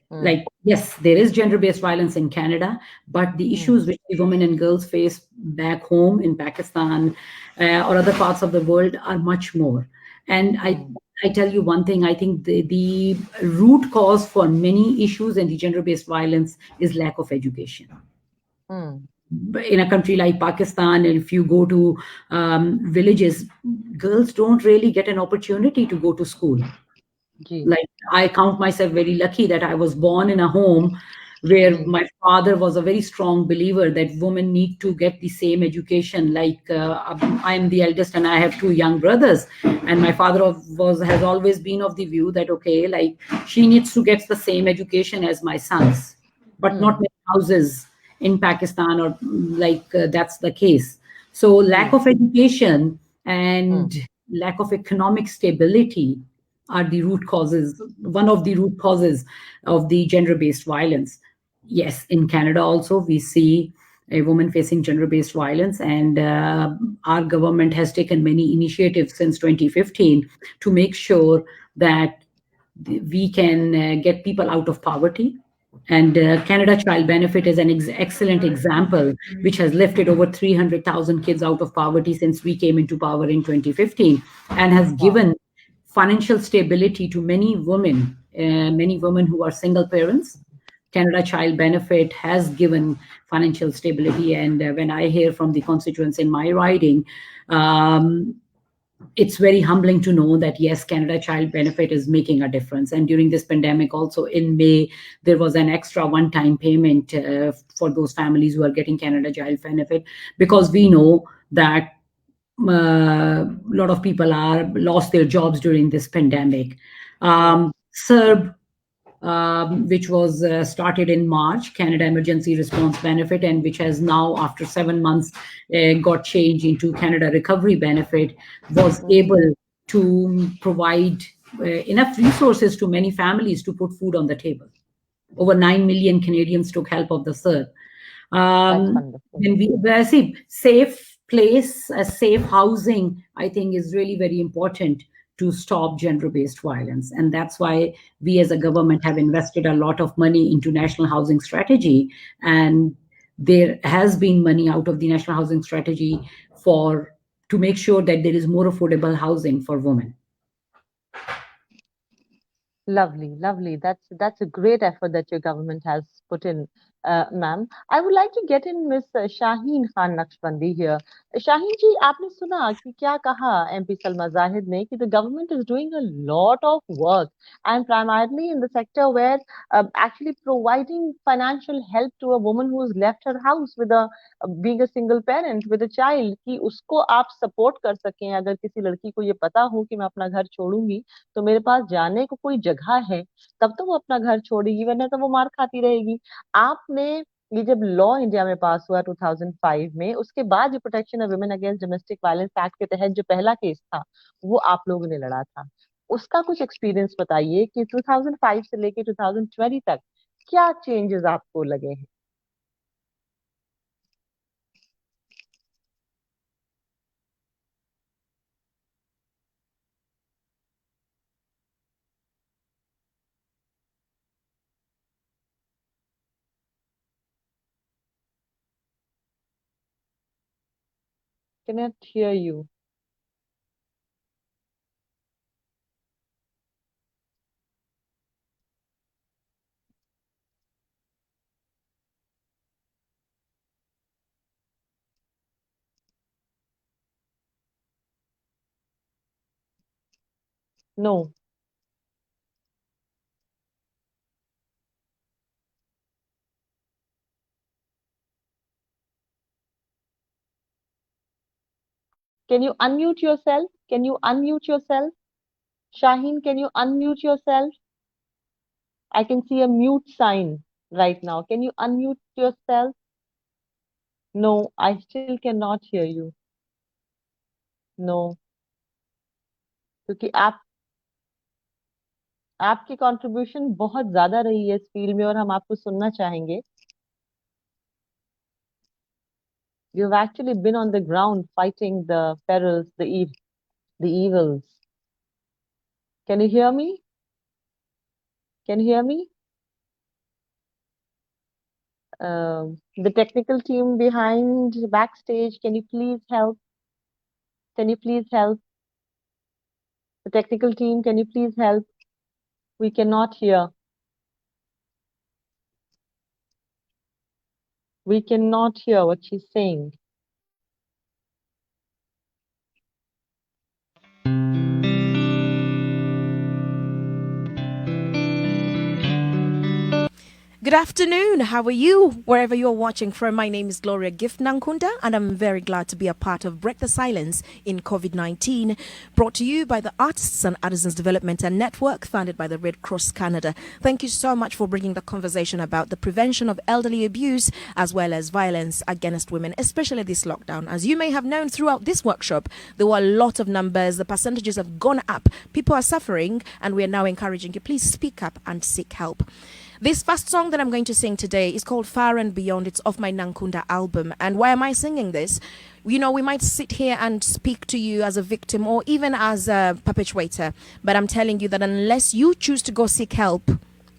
Like, yes, there is gender-based violence in Canada, but the issues which the women and girls face back home in Pakistan or other parts of the world are much more. And I tell you one thing, I think the root cause for many issues in the gender-based violence is lack of education. In a country like Pakistan, if you go to villages, girls don't really get an opportunity to go to school. Like, I count myself very lucky that I was born in a home where my father was a very strong believer that women need to get the same education. Like, I'm the eldest and I have 2 young brothers, and my father has always been of the view that, okay, like, she needs to get the same education as my sons, but not many houses in Pakistan or that's the case. So lack of education and lack of economic stability are the root causes, one of the root causes of the gender-based violence. Yes, in Canada also, we see a woman facing gender-based violence, and our government has taken many initiatives since 2015 to make sure that we can get people out of poverty. And Canada Child Benefit is an excellent example, which has lifted over 300,000 kids out of poverty since we came into power in 2015, and has given financial stability to many women who are single parents. Canada Child Benefit has given financial stability. And when I hear from the constituents in my riding, it's very humbling to know that, yes, Canada Child Benefit is making a difference. And during this pandemic also, in May, there was an extra one-time payment for those families who are getting Canada Child Benefit, because we know that a lot of people lost their jobs during this pandemic. CERB, which was started in March, Canada Emergency Response Benefit, and which has now, after 7 months, got changed into Canada Recovery Benefit, was able to provide enough resources to many families to put food on the table. Over 9 million Canadians took help of the CERB. When we see safe place, a safe housing, I think, is really very important to stop gender-based violence. And that's why we as a government have invested a lot of money into National Housing Strategy. And there has been money out of the National Housing Strategy to make sure that there is more affordable housing for women. Lovely, lovely. That's a great effort that your government has put in Ma'am, I would like to get in Miss Shaheen Khan Naqshbandi here. Shaheen ji, आपने सुना कि क्या कहा MP Salma Zahid ने कि the government is doing a lot of work and primarily in the sector where actually providing financial help to a woman who has left her house with a being a single parent with a child कि उसको आप support कर सकें अगर किसी लड़की को ये पता हो कि मैं अपना घर छोड़ूंगी तो मेरे पास जाने को कोई जगह है तब तो वो अपना घर छोड़ेगी वरना तो वो मार खाती रहेगी आपने ये जब लॉ इंडिया में पास हुआ 2005 में उसके बाद जो protection of women against domestic violence act के तहत जो पहला केस था वो आप लोगों ने लड़ा था उसका कुछ एक्सपीरियंस बताइए कि 2005 से लेके 2020 तक क्या चेंजेस आपको लगे हैं cannot hear you no can you unmute yourself Shaheen can you unmute yourself I can see a mute sign right now can you unmute yourself no I still cannot hear you no क्योंकि आपकी contribution बहुत ज्यादा रही है इस field में और हम आपको सुनना चाहेंगे you've actually been on the ground fighting the perils the evils can you hear me the technical team behind backstage can you please help the technical team can you please help we cannot hear what she's saying Good afternoon. How are you? Wherever you're watching from, my name is Gloria Gift Nankunda, and I'm very glad to be a part of Break the Silence in COVID-19, brought to you by the Artists and Artisans Development and Network, funded by the Red Cross Canada. Thank you so much for bringing the conversation about the prevention of elderly abuse as well as violence against women, especially this lockdown. As you may have known throughout this workshop, there were a lot of numbers. The percentages have gone up. People are suffering, and we are now encouraging you, please speak up and seek help. This first song that I'm going to sing today is called Far and Beyond. It's off my Nankunda album. And why am I singing this? You know, we might sit here and speak to you as a victim or even as a perpetrator. But I'm telling you that unless you choose to go seek help,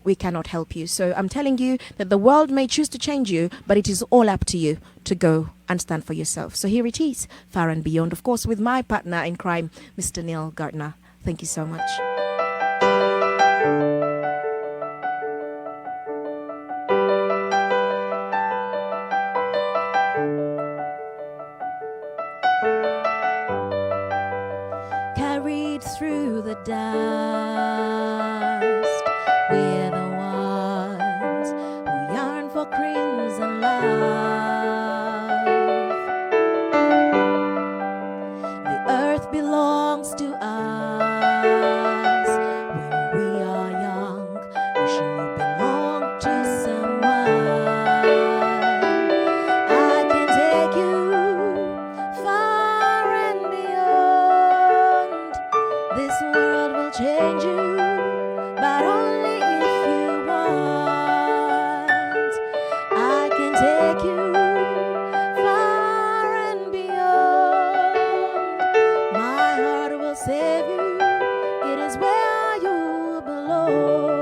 we cannot help you. So I'm telling you that the world may choose to change you, but it is all up to you to go and stand for yourself. So here it is, Far and Beyond, of course, with my partner in crime, Mr. Neil Gardner. Thank you so much. Through the dust, we're the ones who yearn for crimson love. The earth belongs to us when we are young, wishing we belong to someone. I can take you far and beyond. This world will change you, but only if you want. I can take you far and beyond. My heart will save you. It is where you belong.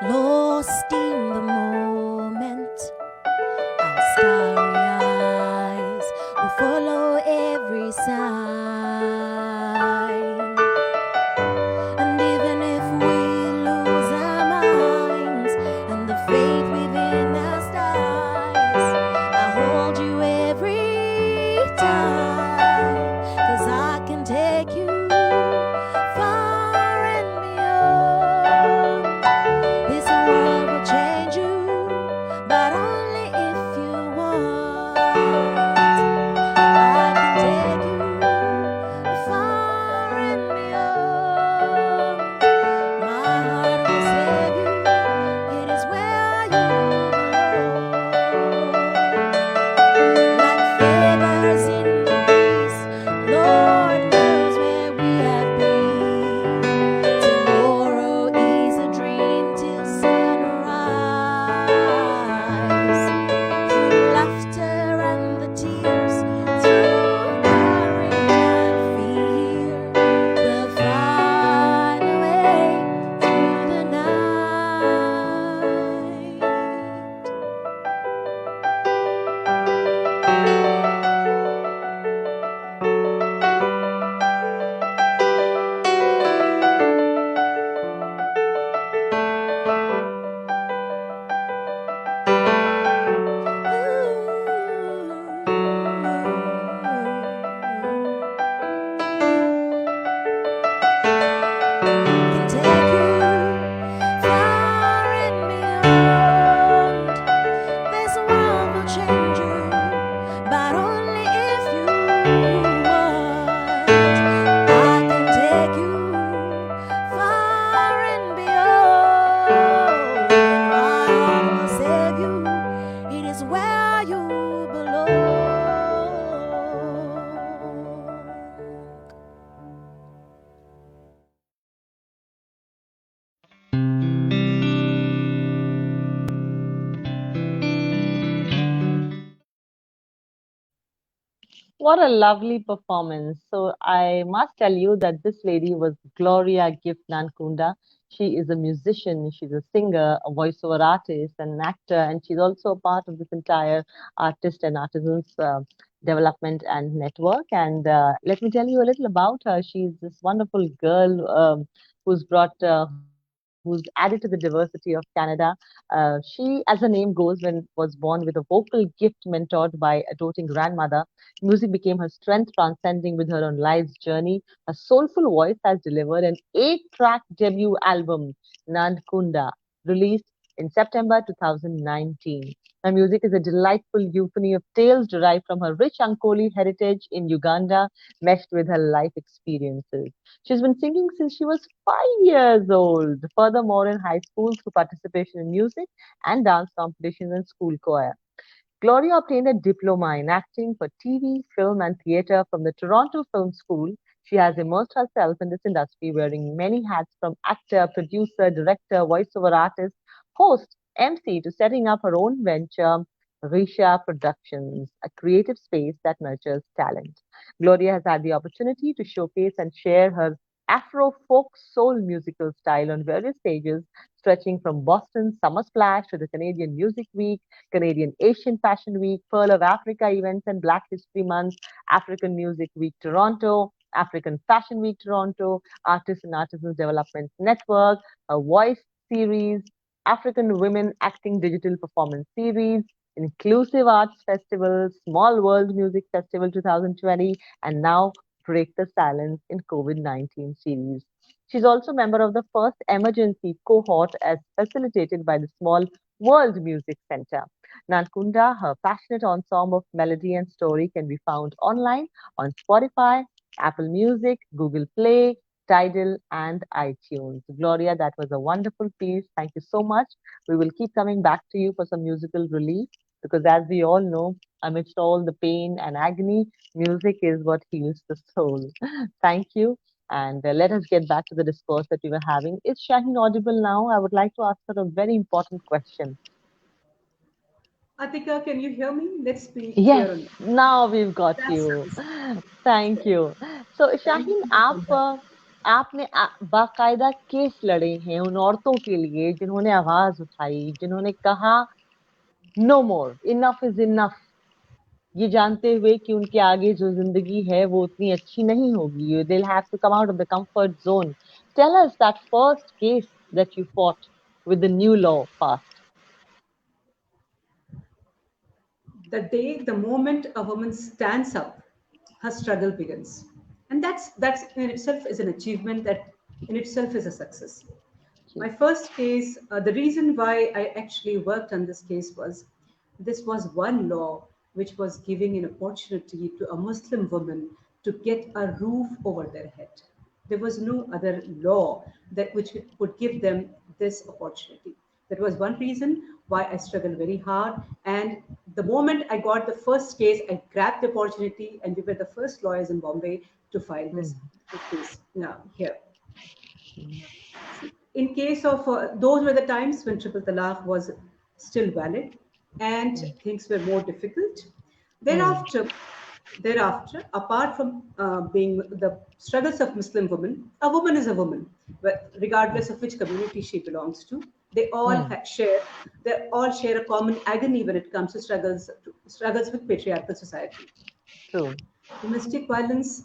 Lost in the sign. And even if we lose our minds and the faith within us dies, I hold you every time, 'cause I can take you far and beyond. This world will change you, but only if you want. I can take you far and beyond. My heart will save you. It is where you belong. Like feathers in the breeze, Lord knows where we have been. Tomorrow is a dream till sunrise. Through laughter and the tears, through courage and fear, we'll find a way through the night. Can take you far and beyond. This world will change you, but only if you want. I can take you far and beyond. My heart will save you. It is where you belong. What a lovely performance. So I must tell you that this lady was Gloria Gift Nankunda. She is a musician, she's a singer, a voiceover artist, and an actor, and she's also a part of this entire artist and artisans development and network. And let me tell you a little about her. She's this wonderful girl who's added to the diversity of Canada. She, as her name goes, was born with a vocal gift mentored by a doting grandmother. Music became her strength, transcending with her on life's journey. Her soulful voice has delivered an 8-track debut album, Nandkunda, released in September 2019. Her music is a delightful euphony of tales derived from her rich Ankoli heritage in Uganda, meshed with her life experiences. She's been singing since she was 5 years old, furthermore, in high school through participation in music and dance competitions and school choir. Gloria obtained a diploma in acting for TV, film, and theatre from the Toronto Film School. She has immersed herself in this industry, wearing many hats from actor, producer, director, voiceover artist, host, MC, to setting up her own venture, Risha Productions, a creative space that nurtures talent. Gloria has had the opportunity to showcase and share her Afro folk soul musical style on various stages, stretching from Boston's Summer Splash to the Canadian Music Week, Canadian Asian Fashion Week, Pearl of Africa events and Black History Month, African Music Week Toronto, African Fashion Week Toronto, Artists and Artisans Development Network, a voice series, African Women Acting Digital Performance Series, Inclusive Arts Festival, Small World Music Festival 2020, and now Break the Silence in COVID-19 series. She's also a member of the first emergency cohort as facilitated by the Small World Music Center. Nankunda, her passionate ensemble of melody and story can be found online on Spotify, Apple Music, Google Play, Tidal, and iTunes. Gloria, that was a wonderful piece. Thank you so much. We will keep coming back to you for some musical relief because, as we all know, amidst all the pain and agony, music is what heals the soul. Thank you. And let us get back to the discourse that we were having. Is Shaheen audible now? I would like to ask her a very important question. Atika, can you hear me? Let's be Yes, clear on that. now we've got That's you. nice. Thank you. So Thank you Shaheen so much for that. आपने बाकायदा case लड़े हैं उन औरतों के लिए जिन्होंने आवाज उठाई, जिन्होंने कहा no more, enough is enough, ये जानते हुए कि उनके आगे जो जिंदगी है वो उतनी अच्छी नहीं होगी. They'll have to come out of the comfort zone. Tell us that first case that you fought with the new law passed. The moment a woman stands up, her struggle begins. And that's in itself is an achievement, that in itself is a success. My first case, the reason why I actually worked on this case was this was one law which was giving an opportunity to a Muslim woman to get a roof over their head. There was no other law that which would give them this opportunity. That was one reason why I struggled very hard. And the moment I got the first case, I grabbed the opportunity, and we were the first lawyers in Bombay to file this case now here. In case of those were the times when triple talaq was still valid and things were more difficult. Thereafter, apart from being the struggles of Muslim women, a woman is a woman, but regardless of which community she belongs to, they all share a common agony when it comes to struggles with patriarchal society. True. Domestic violence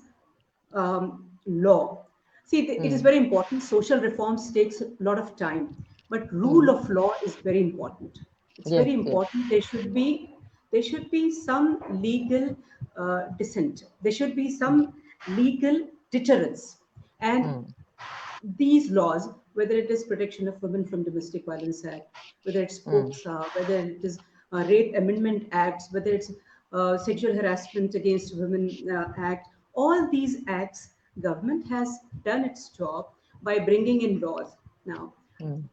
law. See, it is very important. Social reforms takes a lot of time, but rule of law is very important. It's very important. There should be some legal dissent. There should be some legal deterrence, and these laws, whether it is Protection of Women from Domestic Violence Act, whether it's POCSA, whether it is Rape Amendment Acts, whether it's Sexual Harassment Against Women Act, all these acts, government has done its job by bringing in laws. Now,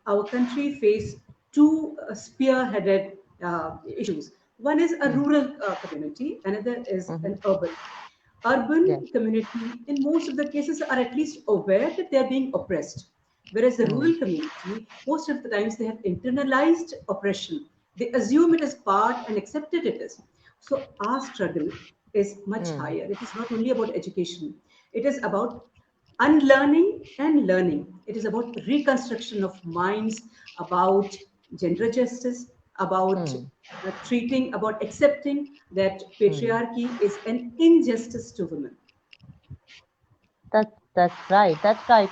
our country face two spearheaded issues. One is a rural community, another is an urban community in most of the cases are at least aware that they are being oppressed, whereas the rural community, most of the times they have internalized oppression. They assume it is part and accepted it is. So our struggle is much higher. It is not only about education, it is about unlearning and learning. It is about reconstruction of minds, about gender justice, about treating, about accepting that patriarchy is an injustice to women. That's right. That's right.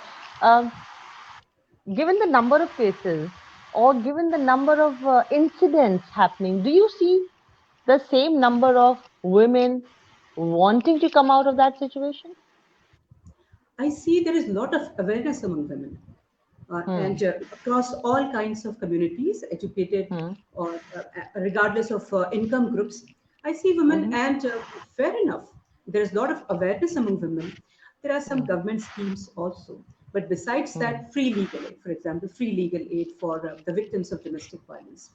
Given the number of cases, or given the number of incidents happening, do you see the same number of women wanting to come out of that situation? I see there is a lot of awareness among women. And across all kinds of communities, educated or regardless of income groups, I see women, and fair enough, there is a lot of awareness among women. There are some government schemes also. But besides that, free legal aid, for example, free legal aid for the victims of domestic violence.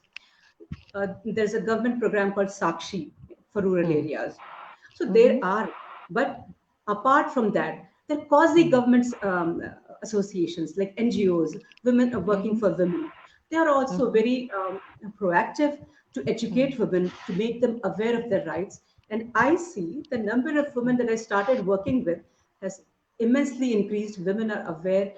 There's a government program called Sakshi for rural areas. So there are, but apart from that, there are quasi-government associations like NGOs, Women are Working for Women. They are also very proactive to educate women, to make them aware of their rights. And I see the number of women that I started working with has immensely increased. Women are aware,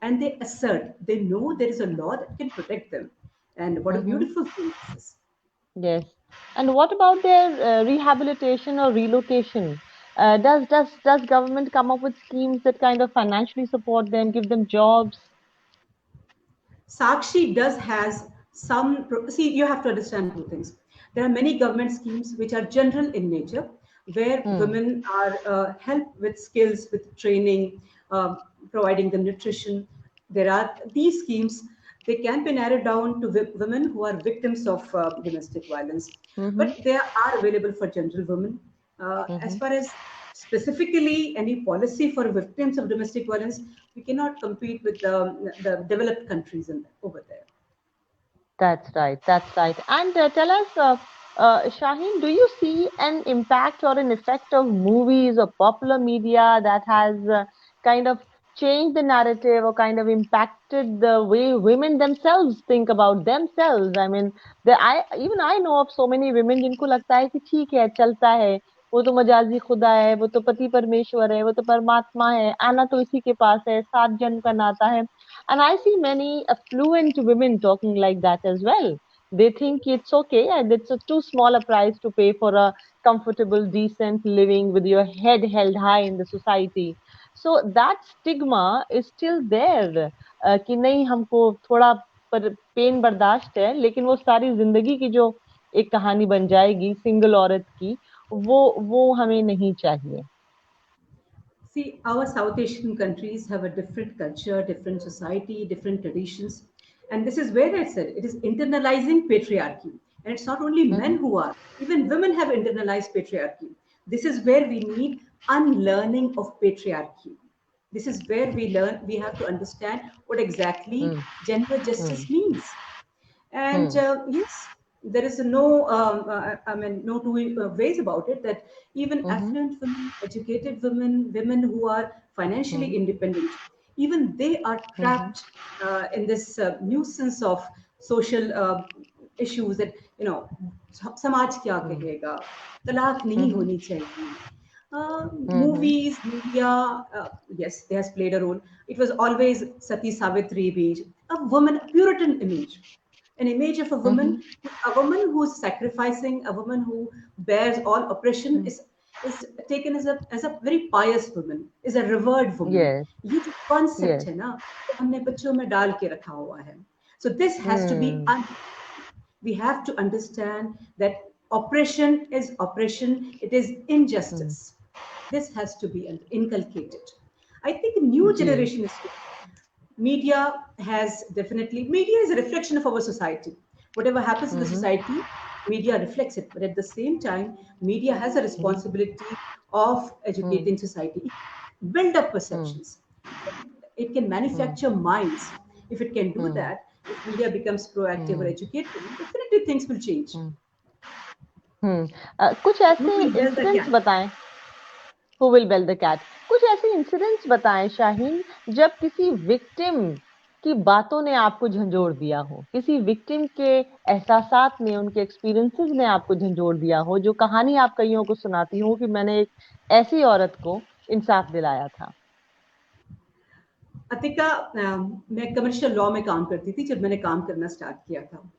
and they assert, they know there is a law that can protect them. And what a beautiful thing this is. Yes. And what about their rehabilitation or relocation? Does government come up with schemes that kind of financially support them, give them jobs? Sakshi does has some. See, you have to understand two things. There are many government schemes which are general in nature, where women are helped with skills, with training, providing them nutrition. There are these schemes. They can be narrowed down to women who are victims of domestic violence, but they are available for general women. As far as specifically any policy for victims of domestic violence, we cannot compete with the developed countries over there. That's right. That's right. And tell us, Shaheen, do you see an impact or an effect of movies or popular media that has kind of changed the narrative or kind of impacted the way women themselves think about themselves? I mean, I know of so many women जिनको लगता है कि ठीक है चलता है वो तो मजाजी खुदा है वो तो पति परमेश्वर है वो तो परमात्मा है आना तो इसी के पास है 7 जन्म का नाता है. And I see many affluent women talking like that as well. they think it's okay and it's a too small a price to pay for a comfortable, decent living with your head held high in the society. So that stigma is still there, कि नहीं हमको थोड़ा pen बर्दाश्त है, लेकिन वो सारी जिंदगी की जो एक कहानी बन जाएगी सिंगल औरत की, वो हमें नहीं चाहिए. See, our South Asian countries have a different culture, different society, different traditions. And this is where I said it is internalizing patriarchy. And it's not only men who are, even women have internalized patriarchy. This is where we need unlearning of patriarchy. This is where we have to understand what exactly gender justice means. And yes, there is no two ways about it, that even affluent women, educated women, women who are financially independent, even they are trapped in this nuisance of social issues that, samaj kya kahega, talaq nahi honi chahiye. Movies, media, yes, they has played a role. It was always Sati Savitri image, a woman, a Puritan image, an image of a woman who is sacrificing, a woman who bears all oppression is taken as a very pious woman, is a revered woman. Yes. ये जो concept है ना, हमने बच्चों में डाल के रखा हुआ है. So this has to be we have to understand that oppression is oppression, it is injustice. This has to be inculcated. I think a new generation is media is a reflection of our society. Whatever happens in the society, media reflects it. But at the same time, media has a responsibility of educating society, build up perceptions. It can manufacture minds. If it can do that, if media becomes proactive or educated, definitely things will change. कुछ ऐसे incidents बताएं. Who will bell the cat? कुछ ऐसे incidents बताएं शाहीन, जब किसी victim की बातों ने आपको झंझोड़ दिया हो, किसी विक्टिम के एहसासात ने, उनके एक्सपीरियंसेस ने आपको झंझोड़ दिया हो, जो कहानी आप कईयों को सुनाती हो कि मैंने एक ऐसी औरत को इंसाफ दिलाया था. अतिका, मैं कमर्शियल लॉ में काम करती थी जब मैंने काम करना स्टार्ट किया था,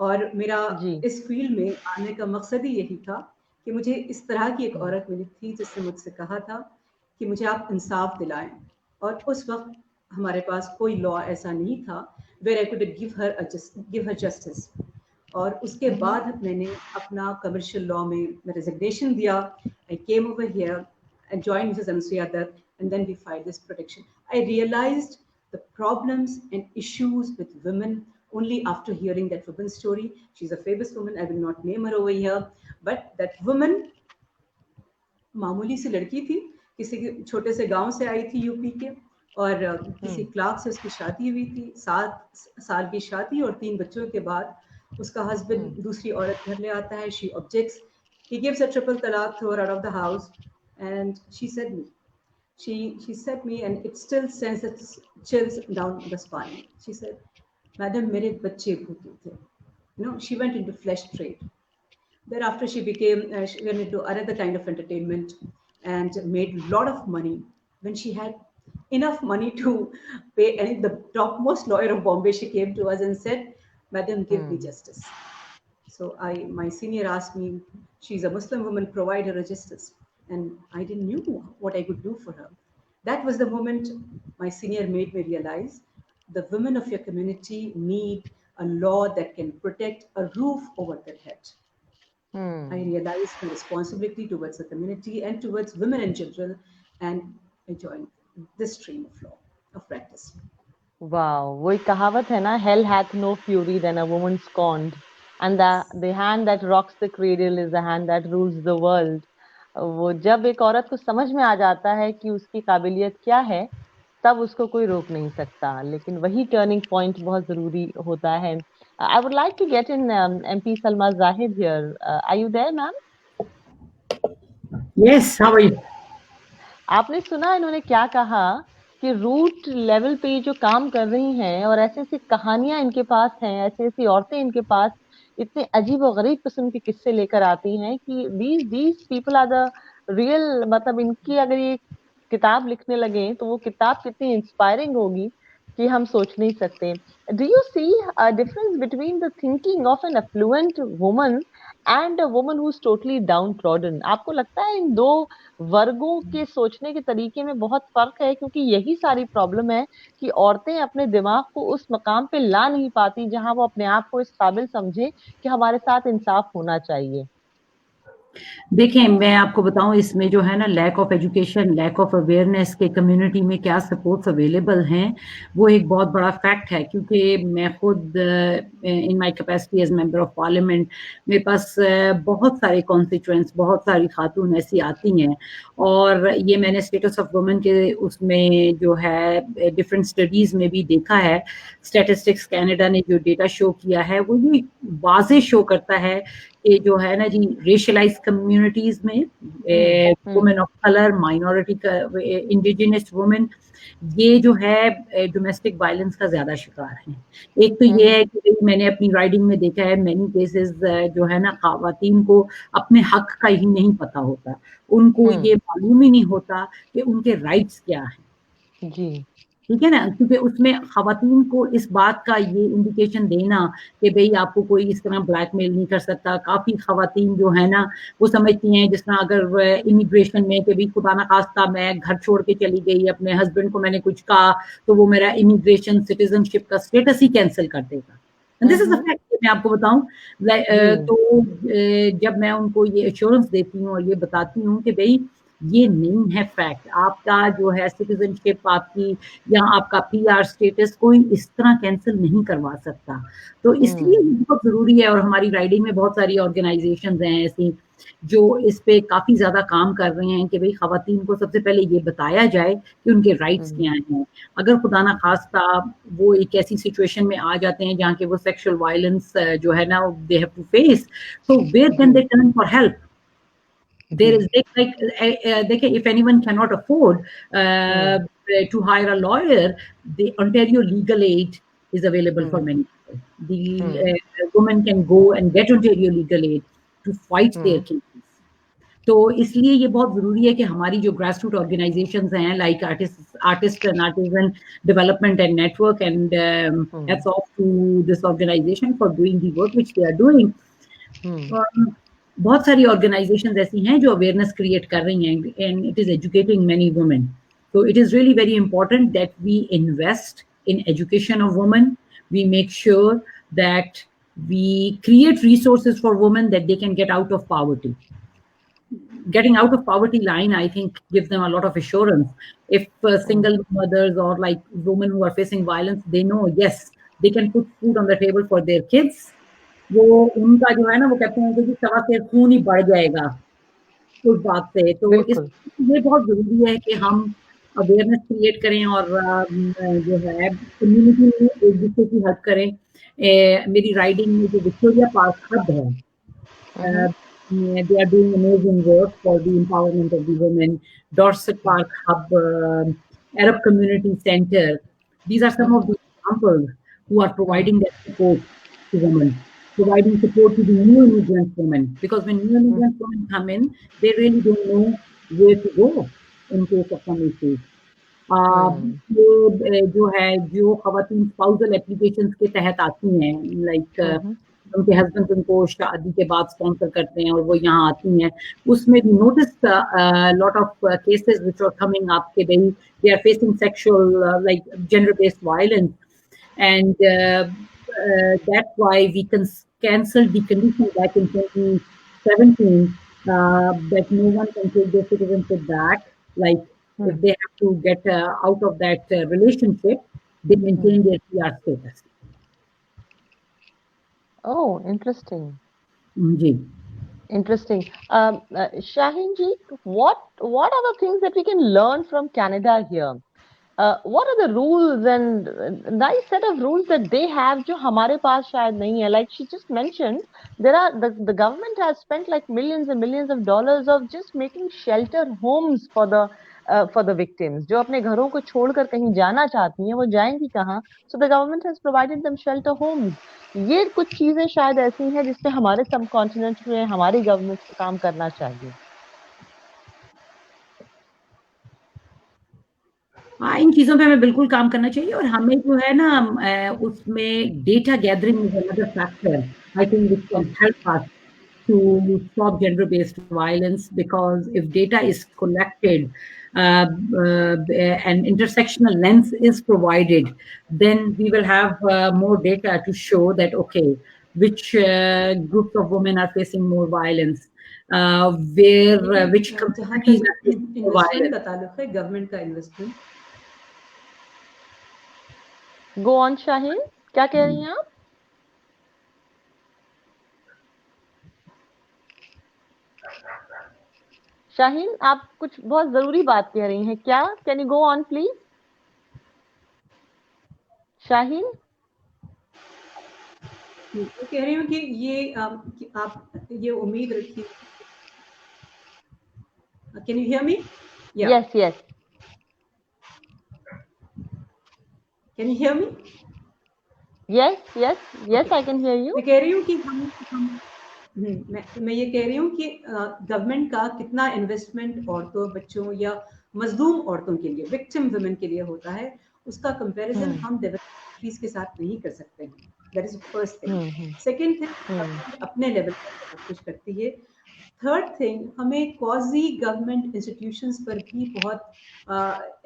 और मेरा इस फील्ड में आने का मकसद ही यही था कि मुझे इस तरह की एक औरत मिली थी जिसने मुझसे कहा था कि मुझे आप इंसाफ दिलाएं. और उस वक्त हमारे पास कोई लॉ ऐसा नहीं था where I could give her justice. और उसके बाद मैंने अपना कमर्शियल लॉ में रेजिग्नेशन दिया. I came over here and joined Mrs. Ansuya Dutt, and then we filed this protection. I realized the problems and issues with women only after hearing that woman's story. She's a famous woman. I will not name her over here, but that woman, मामूली सी लड़की थी, किसी छोटे से गांव से आई थी UP के, और किसी क्लार्क से उसकी शादी हुई थी. 7 साल की शादी और 3 बच्चों के बाद उसका हस्बैंड दूसरी औरत घर ले आता है. She objects. He gives a triple talaq, throw her out of the house. And she said me, and it still sends its chills down the spine. She said, "Madam, mere bacche bhutu the." She went into flesh trade. Thereafter, she went into another kind of entertainment and made a lot of money. When she had enough money to pay the topmost lawyer of Bombay, she came to us and said, "Madam, give me justice." So my senior asked me, she's a Muslim woman, provide her a justice. And I didn't know what I could do for her. That was the moment my senior made me realize the women of your community need a law that can protect a roof over their head. I realized my responsibility towards the community and towards women in general, and I joined this stream of law, of practice. Wow, वही कहावत है ना, hell hath no fury than a woman scorned, and the hand that rocks the cradle is the hand that rules the world. वो जब एक औरत को समझ में आ जाता है कि उसकी काबिलियत क्या है, तब उसको कोई रोक नहीं सकता. लेकिन वही टर्निंग पॉइंट बहुत जरूरी होता है. I would like to get in MP Salma Zahid here. Are you there, ma'am? Yes, how are you? आपने सुना इन्होंने क्या कहा कि रूट लेवल पे जो काम कर रही हैं, और ऐसी ऐसी कहानियां इनके पास हैं, ऐसी ऐसी औरतें इनके पास इतने अजीब और गरीब किस्म के किस्से लेकर आती हैं कि these people are the real, मतलब इनकी अगर ये किताब लिखने लगे तो वो किताब कितनी इंस्पायरिंग होगी कि हम सोच नहीं सकते. Do you see a difference between the thinking of an affluent woman and a woman who's totally downtrodden? आपको लगता है इन दो वर्गों के सोचने के तरीके में बहुत फर्क है? क्योंकि यही सारी प्रॉब्लम है कि औरतें अपने दिमाग को उस मकाम पे ला नहीं पाती जहां वो अपने आप को इस काबिल समझे कि हमारे साथ इंसाफ होना चाहिए. देखें, मैं आपको बताऊं, इसमें जो है ना, lack of education, lack of awareness के कम्युनिटी में क्या सपोर्ट्स अवेलेबल हैं, वो एक बहुत बड़ा फैक्ट है. क्योंकि मैं खुद in my capacity as member of parliament, मेरे पास बहुत सारे कॉन्स्टिट्यूएंट्स, बहुत सारी खातून ऐसी आती हैं, और ये मैंने स्टेटस ऑफ वुमेन के उसमें जो है डिफरेंट स्टडीज़ में भी देखा है. स्टैटिस्टिक्स कनाडा ने जो डेटा शो किया है वो ये वाज़े शो करता है कि जो है ना जी, रेशलाइज कम्युनिटीज में वुमेन ऑफ कलर, माइनॉरिटी का, इंडिजिनस वुमेन, ये जो है डोमेस्टिक वायलेंस का ज्यादा शिकार हैं. एक तो ये है कि मैंने अपनी राइडिंग में देखा है मैनी केसेस जो है ना, खवातीन को अपने हक का ही नहीं पता होता, उनको ये मालूम ही नहीं होता कि उनके राइट्स क्या हैं. जी. ठीक है ना, क्योंकि उसमें खवातीन को इस बात का ये इंडिकेशन देना कि भाई आपको कोई इस तरह ब्लैकमेल नहीं कर सकता. काफी खवातीन जो है ना, वो समझती हैं, जिस तरह अगर इमिग्रेशन में कि भाई खुदा ना खास्ता मैं घर छोड़ के चली गई, अपने हस्बैंड को मैंने कुछ कहा, तो वो मेरा इमिग्रेशन सिटीजनशिप का स्टेटस ही कैंसिल कर देगा. This is a fact. मैं आपको बताऊं, तो जब मैं उनको ये एश्योरेंस देती हूँ और ये बताती हूँ कि भाई ये नहीं है फैक्ट, आपका जो है सिटीजनशिप आपकी या आपका पीआर स्टेटस कोई इस तरह कैंसिल नहीं करवा सकता. तो इसलिए बहुत जरूरी है. और हमारी राइडिंग में बहुत सारी ऑर्गेनाइजेशंस हैं ऐसी जो इस पे काफी ज्यादा काम कर रहे हैं कि भाई खवातीन को सबसे पहले ये बताया जाए कि उनके राइट्स क्या हैं. अगर खुदा ना खास्ता वो एक ऐसी सिचुएशन में आ जाते हैं जहाँ के वो सेक्सुअल वायलेंस जो है ना दे हैव टू फेस, तो where can they turn for help? There is if anyone cannot afford to hire a lawyer, the Ontario Legal Aid is available for many people. The women can go and get Ontario Legal Aid to fight their cases. तो इसलिए ये बहुत जरूरी है कि हमारी जो grass root organisations हैं, like artist and artisan development and network, and hats off to this organisation for doing the work which they are doing. बहुत सारी ऑर्गेनाइजेशंस ऐसी हैं जो अवेयरनेस क्रिएट कर रही हैं, and it is educating many women. So it is really very important that we invest in education of women. We make sure that we create resources for women that they can get out of poverty. Getting out of poverty line, I think, gives them a lot of assurance. If single mothers or like women who are facing violence, they know, yes, they can put food on the table for their kids. वो उनका जो है ना, वो कहते हैं कि सवा से खून ही बढ़ जाएगा उस बात से. तो ये बहुत जरूरी है कि हम अवेयरनेस क्रिएट करें और जो है कम्युनिटी में एक दूसरे की हेल्प करें. मेरी राइडिंग में जो विक्टोरिया पार्क हब है, they are doing amazing work for the empowerment of the women. Dorset Park Hub, Arab Community Center, these are some of the examples who are providing that support to women, providing support to the new immigrant women, because when new immigrant women come in, they really don't know where to go in case of some issues. जो है, जो खवातीन spousal applications के तहत आती हैं, like उनके husband उनको शादी के बाद स्पॉन्सर करते हैं और वो यहाँ आती हैं, उसमें भी notice lot of cases which are coming up कि भाई they are facing sexual like gender based violence, and that's why we cancelled the condition back in 2017 that no one can take their citizenship back. Like if they have to get out of that relationship, they maintain their PR status. Oh, interesting. Ji. Interesting. Shaheen ji, what are the things that we can learn from Canada here? What are the rules and nice set of rules that they have जो हमारे पास शायद नहीं है? Like she just mentioned, the government has spent like millions and millions of dollars of just making shelter homes for the victims. जो अपने घरों को छोड़कर कहीं जाना चाहती हैं, वो जाएंगी कहाँ? So the government has provided them shelter homes. ये कुछ चीजें शायद ऐसी हैं जिसपे हमारे सबकॉन्टिनेंट में हमारी गवर्नमेंट को काम करना चाहिए. हाँ, इन चीजों पे हमें बिल्कुल काम करना चाहिए और हमें जो है ना उसमें data gathering is another factor I think which can help us to stop gender-based violence, because if data is collected and intersectional lens is provided, then we will have more data to show that, okay, which groups of women are facing more violence, where which जहाँ communities तक are facing more investment violence. का ताल्लुक है, government का investment, go on Shaheen, क्या कह रही हैं आप? शाहीन, आप कुछ बहुत जरूरी बात कह रही हैं क्या? Can you go on please? Shaheen, मैं कह रही हूँ कि ये कि आप ये उम्मीद रखिए. Can you hear me? Yeah. yes, yes. Can you hear me? Yes, yes, yes, Okay. I can hear you. मैं कह रही हूँ कि मैं ये कह रही हूँ कि गवर्नमेंट का कितना इन्वेस्टमेंट औरतों, बच्चों या मजलूम औरतों के लिए, विक्टिम वुमेन के लिए होता है, उसका कंपैरिजन हम डेवलप्ड कंट्रीज के साथ नहीं कर सकते हैं. That is first thing. Second thing, अपने लेवल पर सब कुछ करती है. थर्ड थिंग, हमें क्वाजी गवर्नमेंट इंस्टीट्यूशंस पर भी बहुत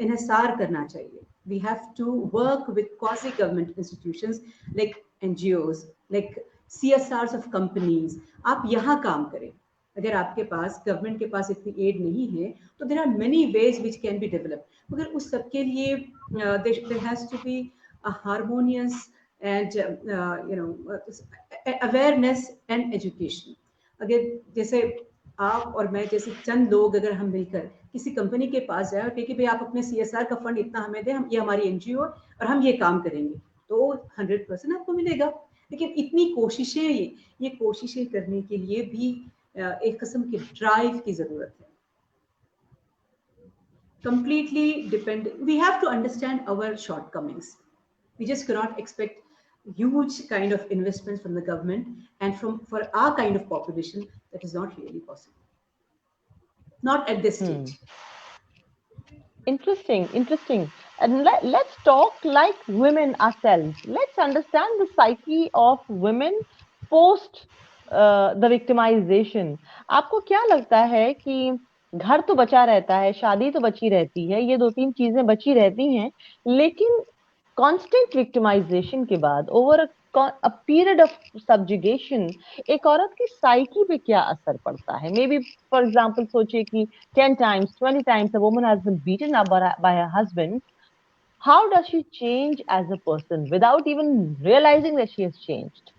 इन्हिसार करना चाहिए. We have to work with quasi government institutions like NGOs, like CSRs of companies. आप यहाँ काम करें. अगर आपके पास गवर्नमेंट के पास इतनी एड नहीं है तो there are many ways which can be develop. मगर उस सब के लिए there has to be a harmonious and awareness and education. अगर जैसे आप और मैं जैसे चंद लोग अगर हम मिलकर किसी कंपनी के पास जाए और कहे कि भाई आप अपने CSR का फंड इतना हमें दें, हम ये हमारी NGO और हम ये काम करेंगे, तो 100% आपको मिलेगा. लेकिन इतनी कोशिशें, ये कोशिशें करने के लिए भी एक किस्म के ड्राइव की जरूरत है. Completely depend. We have to understand our shortcomings. We just cannot expect huge kind of investments from the government, and for our kind of population that is not really possible. Not at this stage. Interesting. And let's talk like women ourselves. Let's understand the psyche of women post the victimization. आपको क्या लगता है कि घर तो बचा रहता है, शादी तो बची रहती है, ये 2-3 चीजें बची रहती हैं, लेकिन कांस्टेंट विक्टिमाइजेशन के बाद over a period of subjugation एक औरत की साइकी पे क्या असर पड़ता है? मे बी फॉर एग्जांपल सोचिए कि 10 times 20 times a woman has been beaten up by her husband. How does she change as a person without even realizing that she has changed?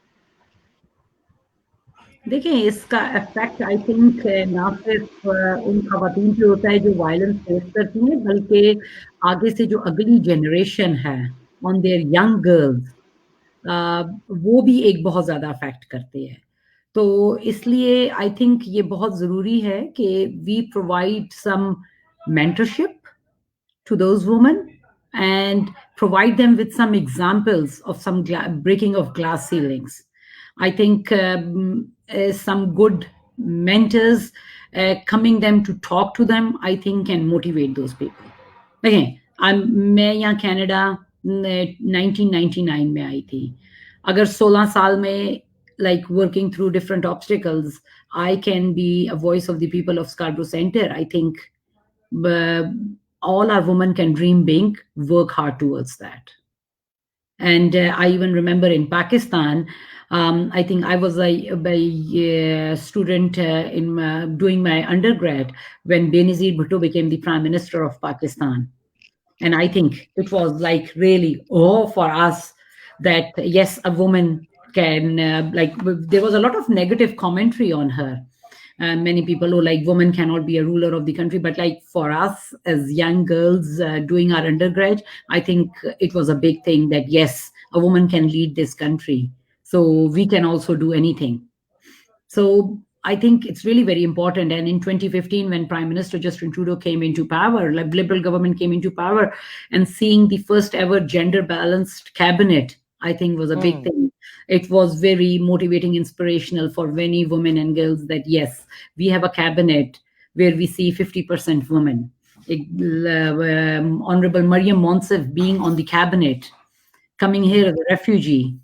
देखिए, इसका इफेक्ट आई थिंक ना सिर्फ उन खवातीन पे होता है जो वायलेंस फेस करती हैं, बल्कि आगे से जो अगली जनरेशन है ऑन देयर यंग गर्ल्स, वो भी एक बहुत ज़्यादा अफेक्ट करते हैं. तो इसलिए आई थिंक ये बहुत ज़रूरी है कि we provide some mentorship to those women and provide them with some examples of some breaking of glass ceilings. I think some good mentors coming them to talk to them, I think can motivate those people. Again, मैं यहाँ Canada 1999 में आई थी. अगर 16 साल में like working through different obstacles, I can be a voice of the people of Scarborough Center. I think all our women can dream big, work hard towards that. And I even remember in Pakistan, I think I was a student in doing my undergrad when Benazir Bhutto became the Prime Minister of Pakistan. And I think it was like really for us that, yes, a woman can, there was a lot of negative commentary on her. Many people who like women cannot be a ruler of the country, but like for us as young girls doing our undergrad, I think it was a big thing that yes, a woman can lead this country, so we can also do anything. So I think it's really very important. And in 2015, when Prime Minister Justin Trudeau came into power, like Liberal government came into power, and seeing the first ever gender balanced cabinet, I think was a big thing. It was very motivating, inspirational for many women and girls that yes, we have a cabinet where we see 50% women. Honorable Mariam Monsef being on the cabinet, coming here as a refugee.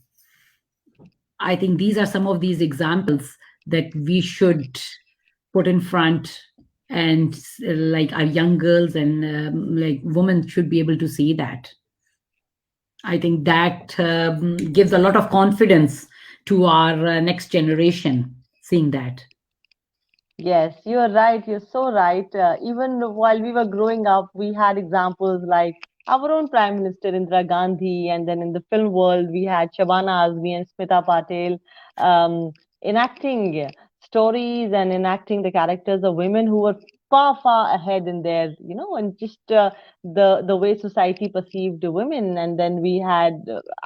I think these are some of these examples that we should put in front, and like our young girls and like women should be able to see that. I think that gives a lot of confidence to our next generation, seeing that. Yes, you're right. You're so right. Even while we were growing up, we had examples like our own Prime Minister Indira Gandhi, and then in the film world, we had Shabana Azmi and Smita Patel enacting stories and enacting the characters of women who were far, far ahead in their, and just the way society perceived women. And then we had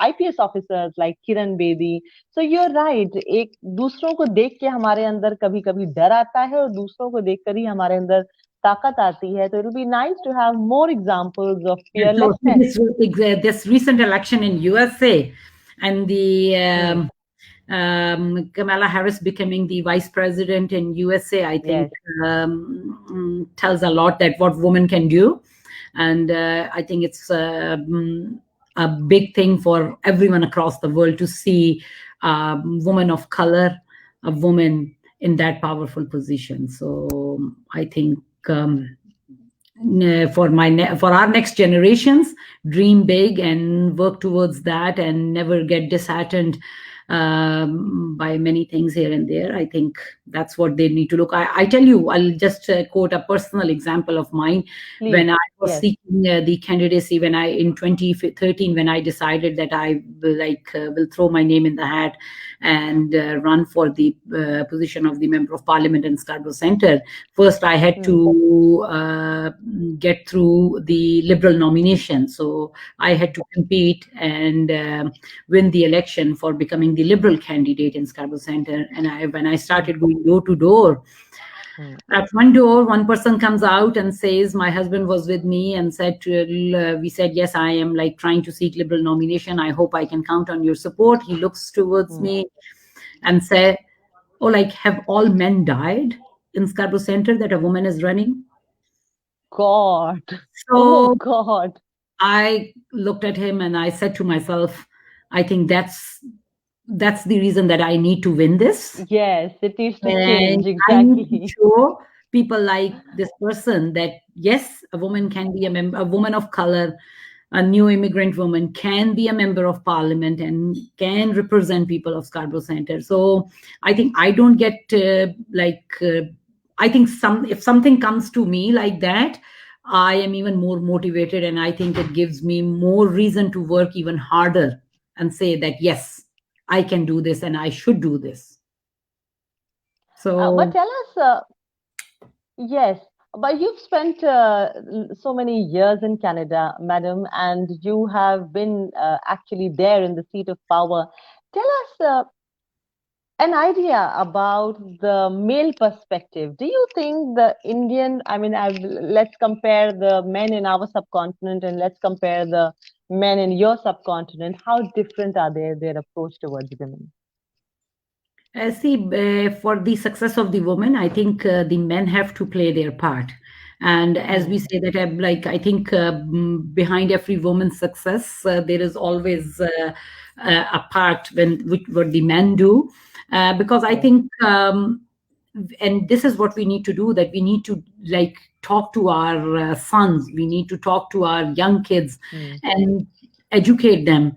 IPS officers like Kiran Bedi. So you're right. एक दूसरों को देख के हमारे अंदर कभी कभी डर आता है और दूसरों को देखकर ही हमारे अंदर ताकत आती है. So it will be nice to have more examples of fearlessness. So this recent election in USA and the Kamala Harris becoming the vice president in USA, I think tells a lot that what women can do. And I think it's a big thing for everyone across the world to see a woman of color, a woman in that powerful position. So I think for our next generations, dream big and work towards that, and never get disheartened by many things here and there. I think that's what they need to look. I tell you, I'll just quote a personal example of mine. Please. When I was seeking the candidacy, in 2013, when I decided that I will throw my name in the hat and run for the position of the Member of Parliament in Scarborough Centre, first I had to get through the Liberal nomination. So I had to compete and win the election for becoming the Liberal candidate in Scarborough Centre. And when I started going door to door, at one door, one person comes out and says, my husband was with me and said, we said, yes, I am trying to seek Liberal nomination. I hope I can count on your support. He looks towards me and said, oh, have all men died in Scarborough Centre that a woman is running? God. So oh, God. I looked at him and I said to myself, I think that's the reason that I need to win this. Yes, it needs to change. Exactly. I need to show people like this person that yes, a woman can be a woman of color, a new immigrant woman can be a member of parliament and can represent people of Scarborough Centre. So I think I don't get I think if something comes to me like that, I am even more motivated, and I think it gives me more reason to work even harder and say that yes, I can do this and I should do this. So, but tell us, yes, but you've spent so many years in Canada, madam, and you have been actually there in the seat of power. Tell us an idea about the male perspective. Do you think the Indian, let's compare the men in our subcontinent and let's compare the men in your subcontinent. How different are their approach towards women? For the success of the woman, I think the men have to play their part. And as we say that, I think behind every woman's success, there is always a part what the men do. Because I think, and this is what we need to do, that we need to talk to our sons, we need to talk to our young kids and educate them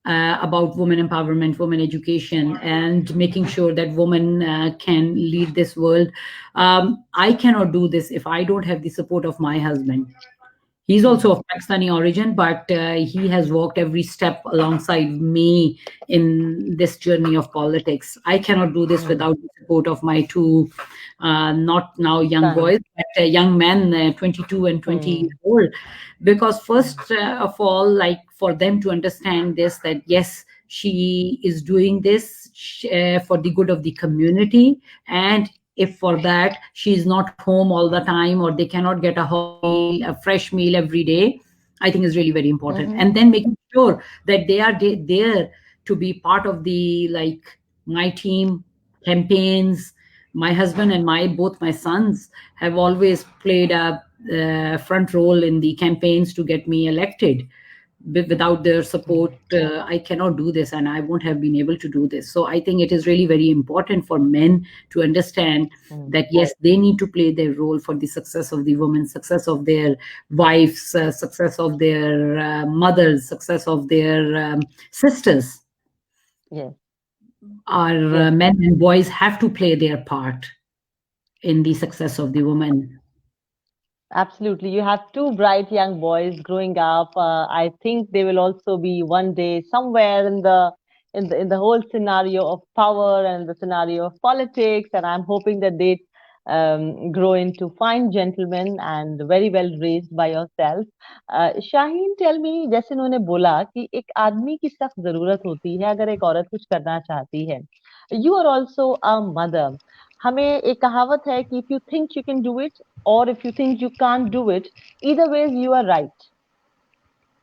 about women empowerment, women education, and making sure that women can lead this world. I cannot do this if I don't have the support of my husband. He's also of Pakistani origin, but he has walked every step alongside me in this journey of politics. I cannot do this without the support of my two, not now young boys, but young men, 22 and 20 years old. Because first of all, for them to understand this, that yes, she is doing this for the good of the community, and if for that she is not home all the time, or they cannot get a fresh meal every day, I think is really very important. And then making sure that they are there to be part of the my team campaigns. My husband and both my sons have always played a front role in the campaigns to get me elected. Without their support, I cannot do this, and I won't have been able to do this. So I think it is really very important for men to understand that, yes, they need to play their role for the success of the women, success of their wives, success of their mothers, success of their sisters. Yes. Our men and boys have to play their part in the success of the woman. Absolutely. You have two bright young boys growing up. I think they will also be one day somewhere in the whole scenario of power and the scenario of politics. And I'm hoping that they grow into fine gentlemen and very well raised by yourself. Shaheen, tell me, जैसे उन्होंने बोला कि एक आदमी की सख्त जरूरत होती है अगर एक औरत कुछ करना चाहती है. You are also a mother. हमें एक कहावत है कि if you think you can do it or if you think you can't do it, either ways you are right.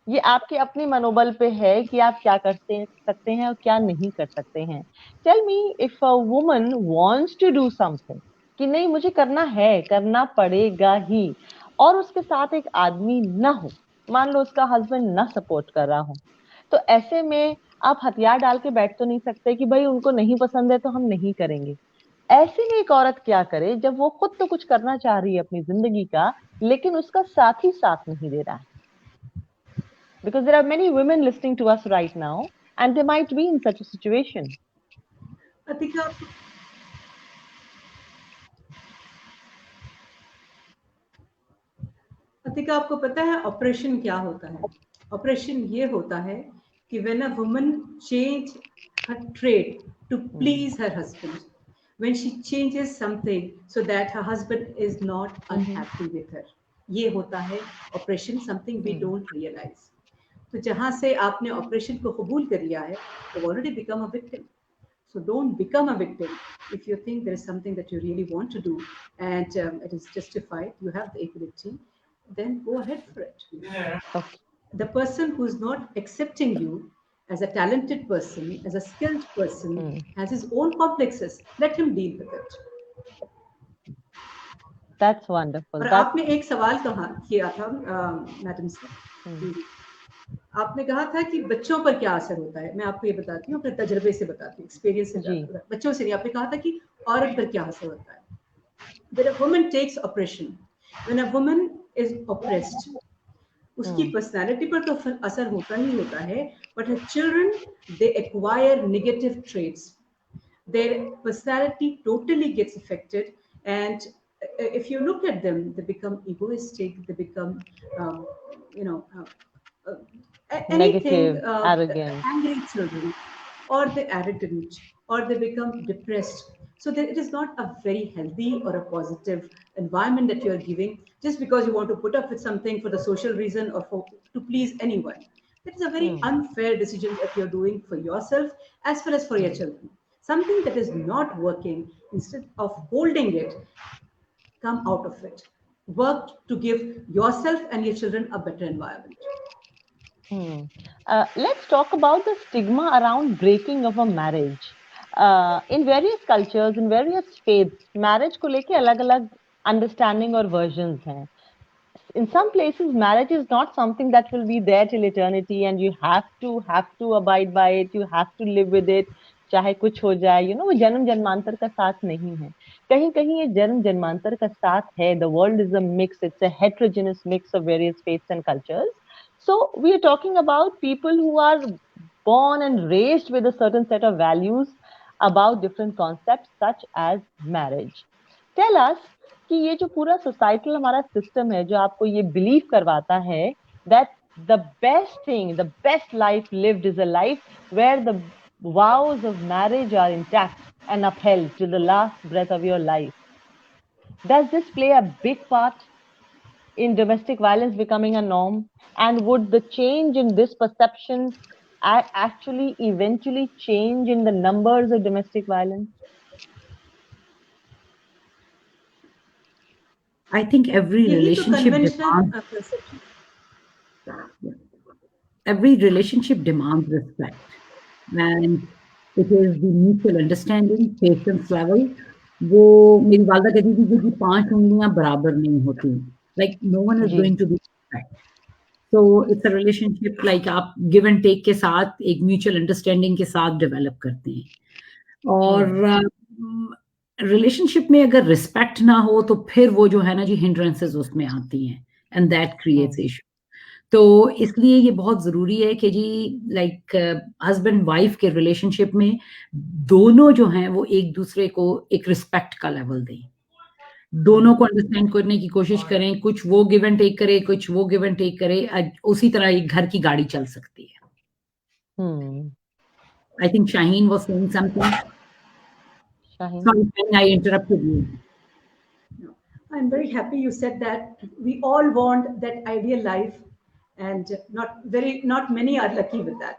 ये आपके अपने मनोबल पे है कि आप क्या कर सकते हैं और क्या नहीं कर सकते हैं. Tell me, if a woman wants to do something, कि नहीं मुझे करना है, करना पड़ेगा ही, और उसके साथ एक आदमी ना हो, मान लो उसका हस्बैंड ना सपोर्ट कर रहा हो, तो ऐसे में आप हथियार डाल के बैठ तो नहीं सकते कि भाई उनको नहीं पसंद है तो हम नहीं करेंगे. ऐसे में एक औरत क्या करे जब वो खुद तो कुछ करना चाह रही है अपनी जिंदगी का, लेकिन उसका साथी साथ नहीं दे रहा है? Because there are many women listening to us right now and they might be in such a situation. Atika, आपको पता है ऑपरेशन क्या होता है? ऑपरेशन ये होता है कि when a woman change her trait to please her husband, when she changes something so that her husband is not unhappy with her, ये होता है operation, something we don't realize. तो जहां से आपने ऑपरेशन को कबूल कर लिया है, you already become a victim. So don't become a victim. If you think there is something that you really want to do and it is justified, you have the ability, then go ahead for it. Okay. The person who's not accepting you as a talented person, as a skilled person, has his own complexes. Let him deal with it. That's wonderful. और आपने एक सवाल किया था madam से, आपने कहा था कि बच्चों पर क्या असर होता है. मैं आपको ये बताती हूँ, अपने तजर्बे से बताती हूँ, एक्सपीरियंस से. बच्चों से नहीं, आपने कहा था कि औरत पर क्या असर होता है. When a woman takes oppression, when a woman is oppressed, उसकी पर्सनालिटी पर तो असर होता ही होता है, but her children, they acquire negative traits. Their personality totally gets affected, and if you look at them, they become egoistic, they become negative, arrogant, angry children, or they arrogant, or they become depressed. So it is not a very healthy or a positive environment that you are giving just because you want to put up with something for the social reason or to please anyone. That is a very unfair decision that you're doing for yourself as well as for your children. Something that is not working, instead of holding it, come out of it. Work to give yourself and your children a better environment. Let's talk about the stigma around breaking of a marriage. In various cultures, in various faiths, marriage को लेके अलग-अलग understanding or versions हैं. In some places, marriage is not something that will be there till eternity, and you have to abide by it. You have to live with it. चाहे कुछ हो जाए, वो जन्म जन्मांतर का साथ नहीं है. कहीं-कहीं ये जन्म जन्मांतर का साथ है. The world is a mix. It's a heterogeneous mix of various faiths and cultures. So we are talking about people who are born and raised with a certain set of values about different concepts such as marriage. Tell us कि ये जो पूरा societal हमारा system है जो आपको ये believe करवाता है that the best thing, the best life lived is a life where the vows of marriage are intact and upheld till the last breath of your life. Does this play a big part in domestic violence becoming a norm? And would the change in this perception actually eventually change in the numbers of domestic violence? I think every relationship demands respect, and it is the mutual understanding, patience level. वो मेरी वालदा कहती थी कि 5 उंगलियां बराबर नहीं होती. Like no one is ji going to be perfect. So it's a relationship like आप give and take के साथ एक mutual understanding के साथ develop करते हैं और रिलेशनशिप में अगर रिस्पेक्ट ना हो तो फिर वो जो है ना जी हिंड्रेंसेस उसमें आती हैं एंड दैट क्रिएट्स इशू तो इसलिए ये बहुत जरूरी है कि जी लाइक हस्बैंड वाइफ के रिलेशनशिप में दोनों जो हैं वो एक दूसरे को एक रिस्पेक्ट का लेवल दें दोनों को अंडरस्टैंड करने की कोशिश करें कुछ वो गिव एंड टेक करे कुछ वो गिव एंड टेक करे उसी तरह एक घर की गाड़ी चल सकती है I think Shaheen was saying something Shaheen Sorry, I interrupted you. I'm very happy you said that. We all want that ideal life, and not many are lucky with that.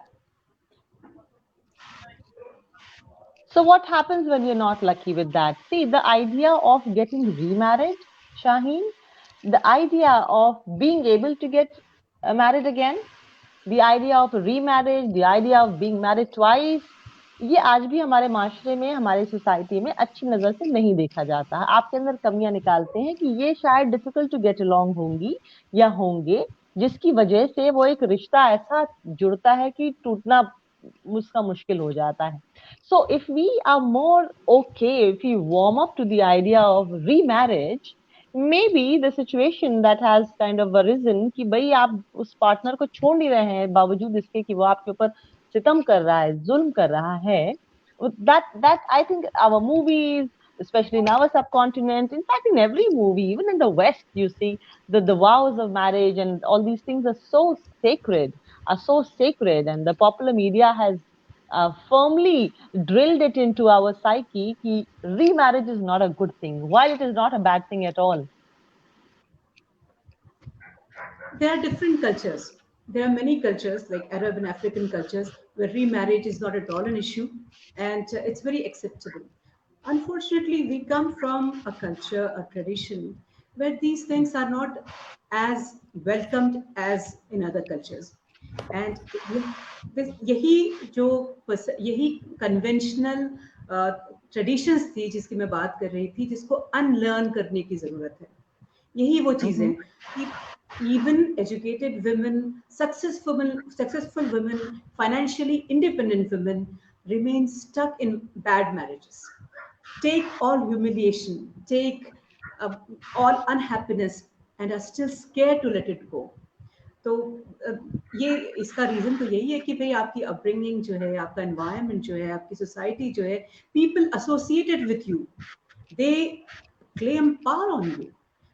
So what happens when you're not lucky with that? See, the idea of getting remarried, Shaheen, the idea of being able to get married again, the idea of remarriage, the idea of being married twice, ये आज भी हमारे माशरे में हमारे society में अच्छी नजर से नहीं देखा जाता है आपके अंदर कमियां निकालते हैं कि ये शायद डिफिकल्ट टू गेट अलोंग होंगी या होंगे जिसकी वजह से वो एक रिश्ता ऐसा जुड़ता है कि टूटना उसका मुश्किल हो जाता है so if we are more okay if we warm up to the idea of remarriage maybe the situation that has kind of arisen कि भाई आप उस पार्टनर को छोड़ नहीं रहे हैं बावजूद इसके कि वो आपके ऊपर सितम कर रहा है जुल्म कर रहा है that I think our movies especially in our subcontinent in fact in every movie even in the west you see the vows of marriage and all these things are so sacred and the popular media has firmly drilled it into our psyche that remarriage is not a good thing while it is not a bad thing at all. There are different cultures. There are many cultures like Arab and African cultures where remarriage is not at all an issue and it's very acceptable. Unfortunately, we come from a culture, a tradition where these things are not as welcomed as in other cultures. And यही conventional traditions थी जिसकी मैं बात कर रही थी जिसको unlearn करने की जरूरत है यही वो चीजें कि even educated women, successful women, financially independent women remain stuck in bad marriages. Take all humiliation, take all unhappiness and are still scared to let it go. तो ये इसका रीजन तो यही है कि भाई आपकी अपब्रिंगिंग जो है आपका एनवायरनमेंट जो है आपकी सोसाइटी जो है people associated with you they claim power on you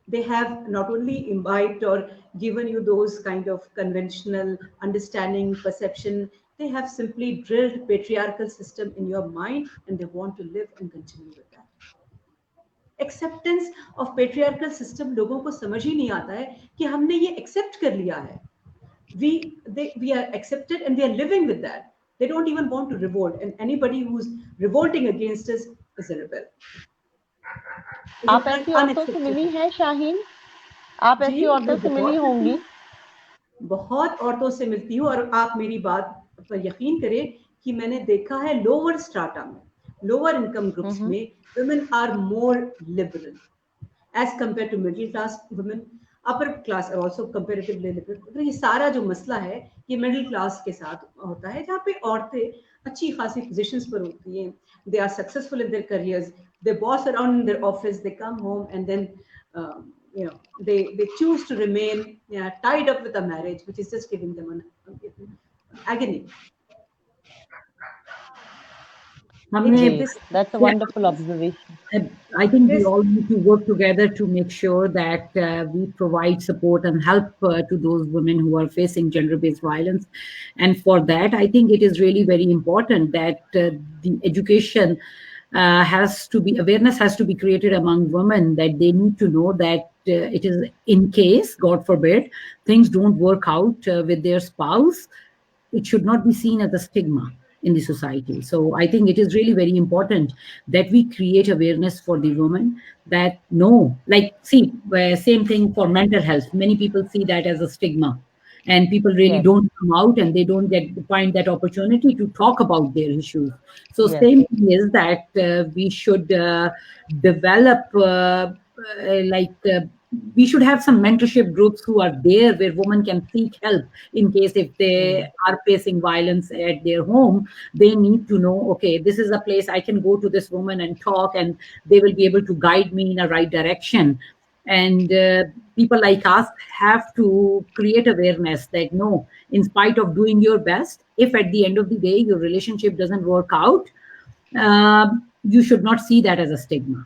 they have not only imbibed or given you those kind of conventional understanding perception they have simply drilled patriarchal system in your mind and they want to live and continue with that acceptance of patriarchal system लोगों को समझ ही नहीं आता है कि हमने ये accept कर लिया है we are accepted and we are living with that they don't even want to revolt and anybody who's revolting against us is a rebel आप ऐसी औरतों से मिली हैं शाहीन आप ऐसी औरतों से मिली होंगी बहुत औरतों से मिलती हूँ और आप मेरी बात पर यकीन करें कि मैंने देखा है लोअर स्ट्राटा में लोअर इनकम ग्रुप्स में women are more liberal as compared to middle class women upper class are also comparatively liberal तो ये सारा जो मसला है ये मिडिल क्लास के साथ होता है जहाँ पे औरतें अच्छी खासी पोजीशंस पर होती हैं they are successful in their careers they boss around in their office they come home and then they choose to remain tied up with a marriage which is just giving them an agony. That's a wonderful observation. I think we all need to work together to make sure that we provide support and help to those women who are facing gender-based violence. And for that, I think it is really very important that the education awareness has to be created among women that they need to know that it is in case, God forbid, things don't work out with their spouse, it should not be seen as a stigma in the society. So I think it is really very important that we create awareness for the women that no, like see, same thing for mental health. Many people see that as a stigma and people really don't come out and they don't find that opportunity to talk about their issues. So same thing is that we should develop we should have some mentorship groups who are there where women can seek help in case if they are facing violence at their home. They need to know, okay, this is a place I can go to this woman and talk, and they will be able to guide me in a right direction. And people like us have to create awareness that no, in spite of doing your best, if at the end of the day your relationship doesn't work out, you should not see that as a stigma.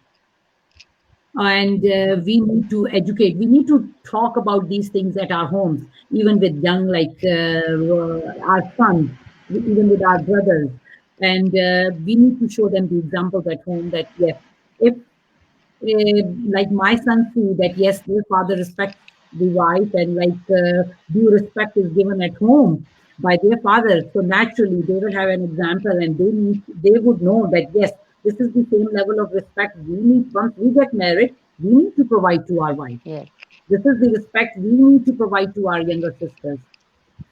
And we need to educate, we need to talk about these things at our homes, even with young, like our sons, even with our brothers. And we need to show them the examples at home that yes, if like my son see that yes, their father respects the wife, and like due respect is given at home by their father, so naturally they will have an example, and they would know that yes, this is the same level of respect we need. Once we get married, we need to provide to our wife. Yes. This is the respect we need to provide to our younger sisters.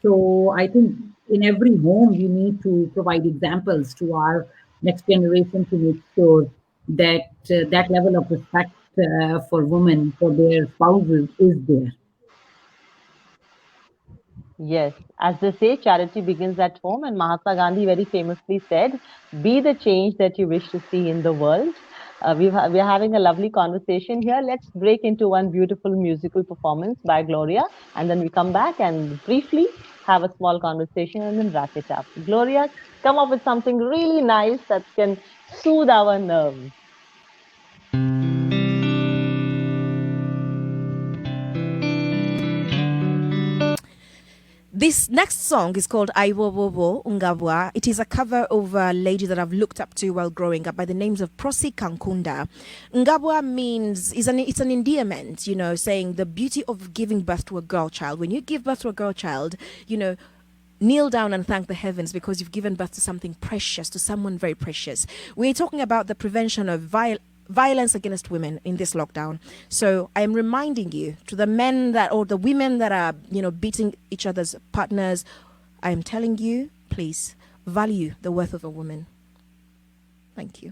So I think in every home we need to provide examples to our next generation to make sure that that level of respect for women, for their spouses, is there. Yes, as they say, charity begins at home, and Mahatma Gandhi very famously said, "Be the change that you wish to see in the world." We're having a lovely conversation here. Let's break into one beautiful musical performance by Gloria, and then we come back and briefly have a small conversation and then wrap it up. Gloria, come up with something really nice that can soothe our nerves. This next song is called Aiwowowo Ungabwa. It is a cover of a lady that I've looked up to while growing up by the names of Prosi Kankunda. Ngabwa means, it's an endearment, saying the beauty of giving birth to a girl child. When you give birth to a girl child, kneel down and thank the heavens because you've given birth to something precious, to someone very precious. We're talking about the prevention of violence against women in this lockdown. So I am reminding you, to the men or the women that are, beating each other's partners, I am telling you, please value the worth of a woman. Thank you.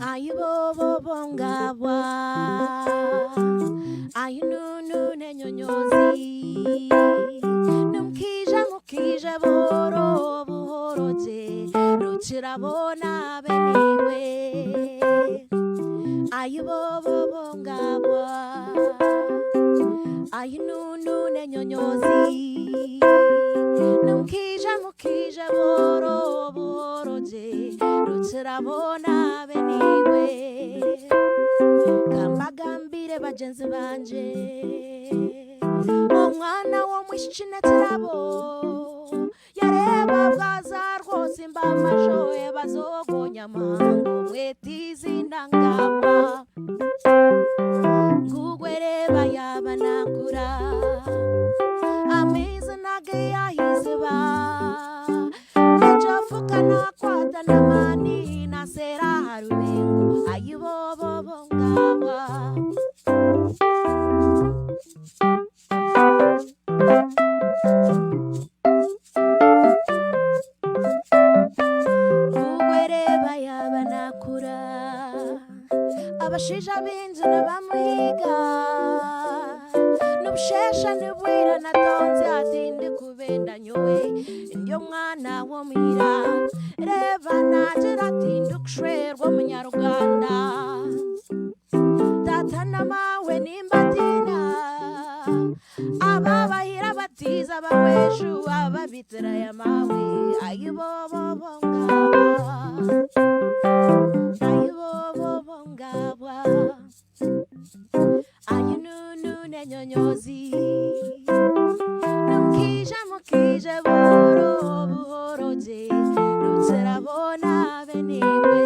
Ayubobongabwa ayununu nenyonyozi numkija mukija boro boroje ruchirabona beniwe ayubobongabwa ayununu nenyonyozi numkija mukija boro boroje ruchirabona beniwe kambagambire bagenzi banje omwana w'omwishinetirabo yareba bwaza rwose mbamajoye bazogonya mango mwetizinda ngabwa ngugwereba yabanakura amezi nage yahiziba ejofukana kwata namani nasera harubengo ayibobobongabwa ngugwereba yabanakura abashija b'inzu bamuhiga n'ubushesha n'ubwira natonze atinde kubenda nyowe indyo mwana wo muhira reba nagira atinde kushwerwa munyaruganda tata na mawe nimbatina ababahira batiza baweshu ababitira ya mawe ayibobobongabwa ayibobobongabwa ayununu nenyonyozi numkija mukija boro buhoroje rutsirabona beniwe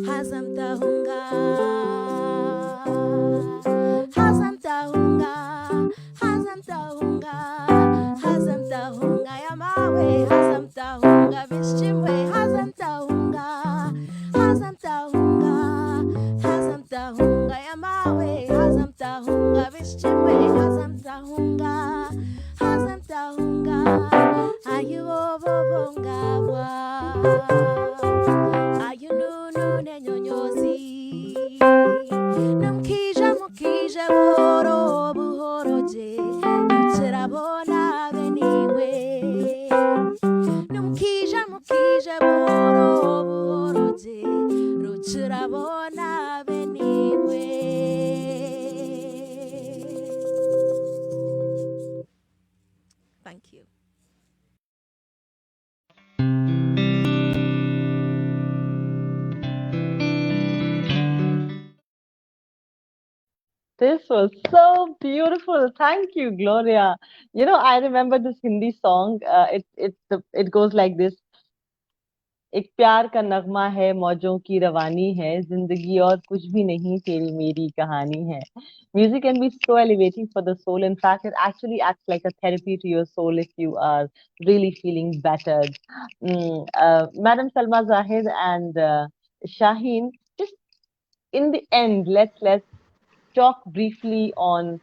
hazamtahunga hazamtahunga hazamtahunga hazamtahunga ya mawe hazamtahunga bishimwe hazamtahunga This was so beautiful. Thank you, Gloria. You know, I remember this Hindi song. It goes like this. एक प्यार का नगमा है मौजों की रवानी है जिंदगी और कुछ भी नहीं तेरी मेरी कहानी है music can be so elevating for the soul. In fact, it actually acts like a therapy to your soul if you are really feeling battered. Madam Salma Zahid and Shaheen, just in the end, let's talk briefly on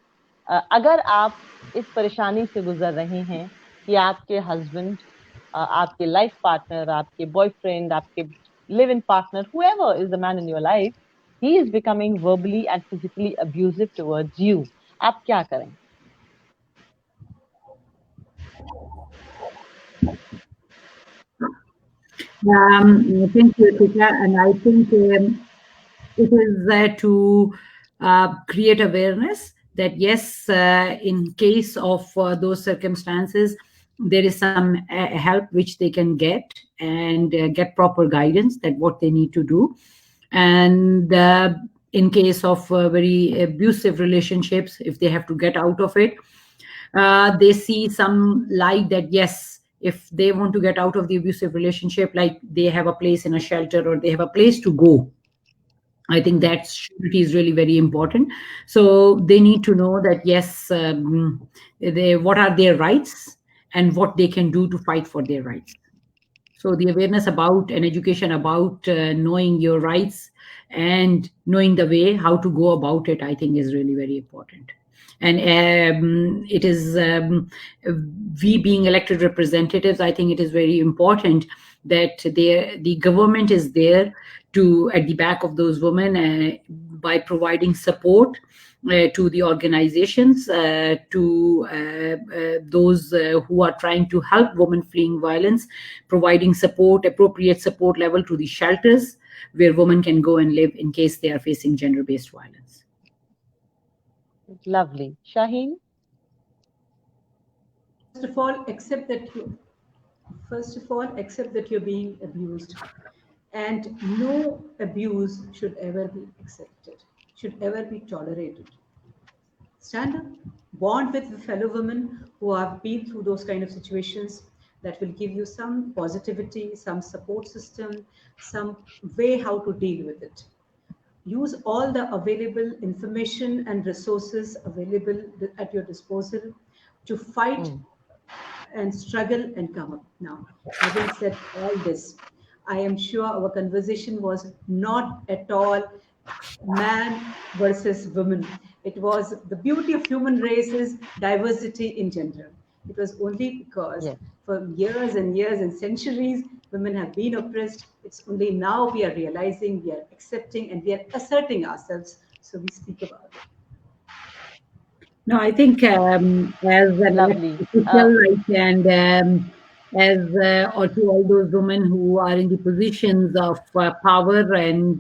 अगर आप इस परेशानी से गुजर रहे हैं कि आपके हस्बैंड, आपके लाइफ पार्टनर, आपके बॉयफ्रेंड, आपके live in partner, whoever is the man in your life, he is becoming verbally and physically abusive towards you, आप क्या करें? Thank you, Tika. And I think it is to create awareness that yes, in case of those circumstances, there is some help which they can get and get proper guidance that what they need to do. And in case of very abusive relationships, if they have to get out of it, they see some light that yes, if they want to get out of the abusive relationship, like they have a place in a shelter or they have a place to go. I think that surety is really very important. So they need to know that yes, what are their rights and what they can do to fight for their rights. So the awareness about and education about knowing your rights and knowing the way how to go about it, I think is really very important. And it is we being elected representatives, I think it is very important that the government is there to at the back of those women by providing support to the organizations, to those who are trying to help women fleeing violence, providing support, appropriate support level to the shelters where women can go and live in case they are facing gender-based violence. Lovely. Shaheen? First of all, accept that you're being abused. And no abuse should ever be accepted, should ever be tolerated. Stand up, bond with fellow women who have been through those kind of situations. That will give you some positivity, some support system, some way how to deal with it. Use all the available information and resources available at your disposal to fight and struggle and come up. Now, having said all this, I am sure our conversation was not at all man versus woman. It was the beauty of human race is diversity in gender. It was only because for years and years and centuries, women have been oppressed. It's only now we are realizing, we are accepting, and we are asserting ourselves. So we speak about it. No, I think as an official, and as or to all those women who are in the positions of power, and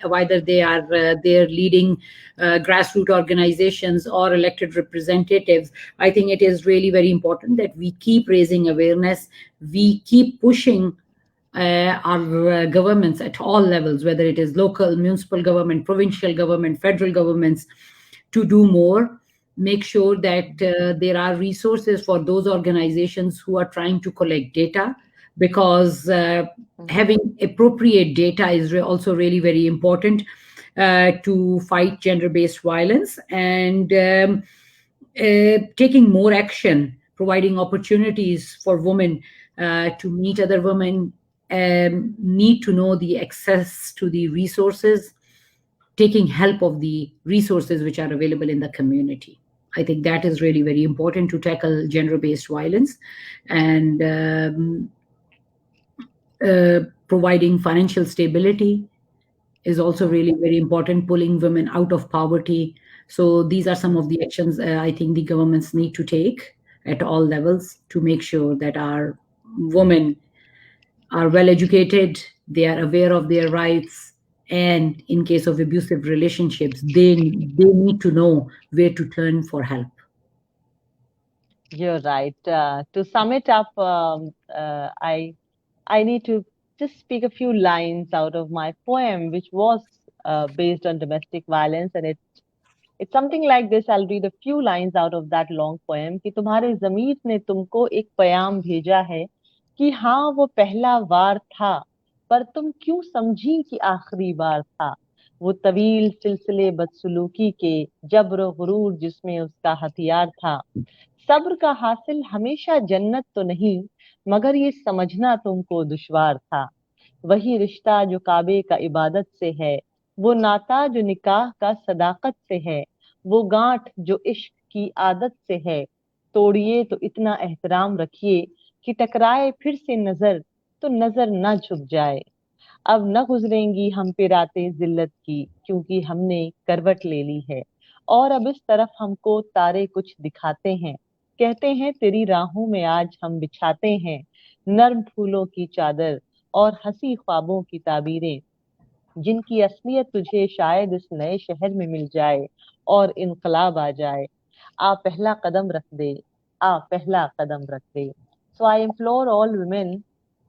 whether they are they're leading grassroots organizations or elected representatives, I think it is really very important that we keep raising awareness, we keep pushing our governments at all levels, whether it is local, municipal government, provincial government, federal governments, to do more. Make sure that there are resources for those organizations who are trying to collect data, because having appropriate data is also really very important to fight gender-based violence, and taking more action, providing opportunities for women to meet other women, need to know the access to the resources, taking help of the resources which are available in the community. I think that is really very important to tackle gender-based violence, and providing financial stability is also really very important, pulling women out of poverty. So these are some of the actions I think the governments need to take at all levels to make sure that our women are well educated, they are aware of their rights, and in case of abusive relationships, they need to know where to turn for help. You're right. To sum it up, I need to just speak a few lines out of my poem, which was based on domestic violence, and It's something like this. I'll read a few lines out of that long poem कि तुम्हारे ज़मीर ने तुमको एक प्याम भेजा है कि हाँ वो पहला वार था पर तुम क्यों समझी कि आखिरी बार था वो तवील सिलसिले बदसलूकी के जब्र गुरूर जिसमें उसका हथियार था सब्र का हासिल हमेशा जन्नत तो नहीं मगर ये समझना तुमको दुश्वार था वही रिश्ता जो काबे का इबादत से है वो नाता जो निकाह का सदाकत से है वो गांठ जो इश्क की आदत से है तोड़िए तो इतना एहतराम रखिए कि टकराए फिर से नजर तो नजर न झुक जाए अब न गुजरेंगी हम पे रातें जिल्लत की क्योंकि हमने करवट ले ली है और अब इस तरफ हमको तारे कुछ दिखाते हैं कहते हैं तेरी राहों में आज हम बिछाते हैं नर्म फूलों की चादर और हंसी ख्वाबों की ताबीरें जिनकी असलियत तुझे शायद इस नए शहर में मिल जाए और इनकलाब आ जाए आ पहला कदम रख दे आ पहला कदम रख दे So I implore all women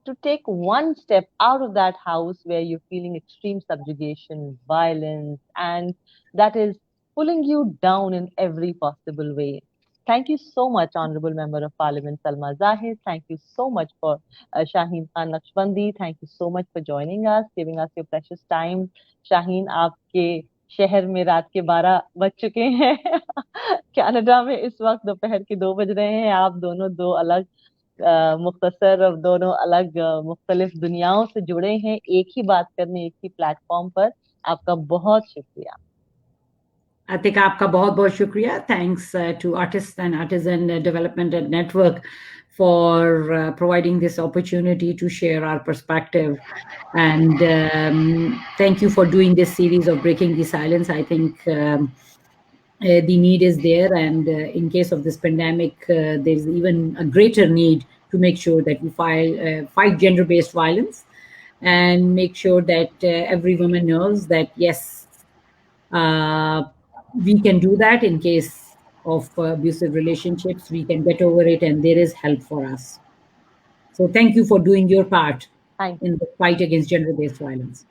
to take one step out of that house where you're feeling extreme subjugation, violence, and that is pulling you down in every possible way. Thank you so much, Honorable Member of Parliament Salma Zahid. Thank you so much for Shaheen Khan Naqshbandi. Thank you so much for joining us, giving us your precious time. Shaheen, आपके शहर में रात के 12 बज चुके हैं Canada में इस वक्त दोपहर के 2 बज रहे हैं आप दोनों दो अलग मुख्तसर और दोनों अलग मुख्तलिफ दुनियाओं से जुड़े हैं एक ही बात करने एक ही प्लेटफॉर्म पर आपका बहुत शुक्रिया Atika, आपका बहुत बहुत शुक्रिया. Thanks to Artists and Artisan Development Network for providing this opportunity to share our perspective. And thank you for doing this series of Breaking the Silence. I think the need is there. And in case of this pandemic, there's even a greater need to make sure that we fight gender-based violence and make sure that every woman knows that, yes, we can do that in case of abusive relationships. We can get over it, and there is help for us. So thank you for doing your part in the fight against gender-based violence.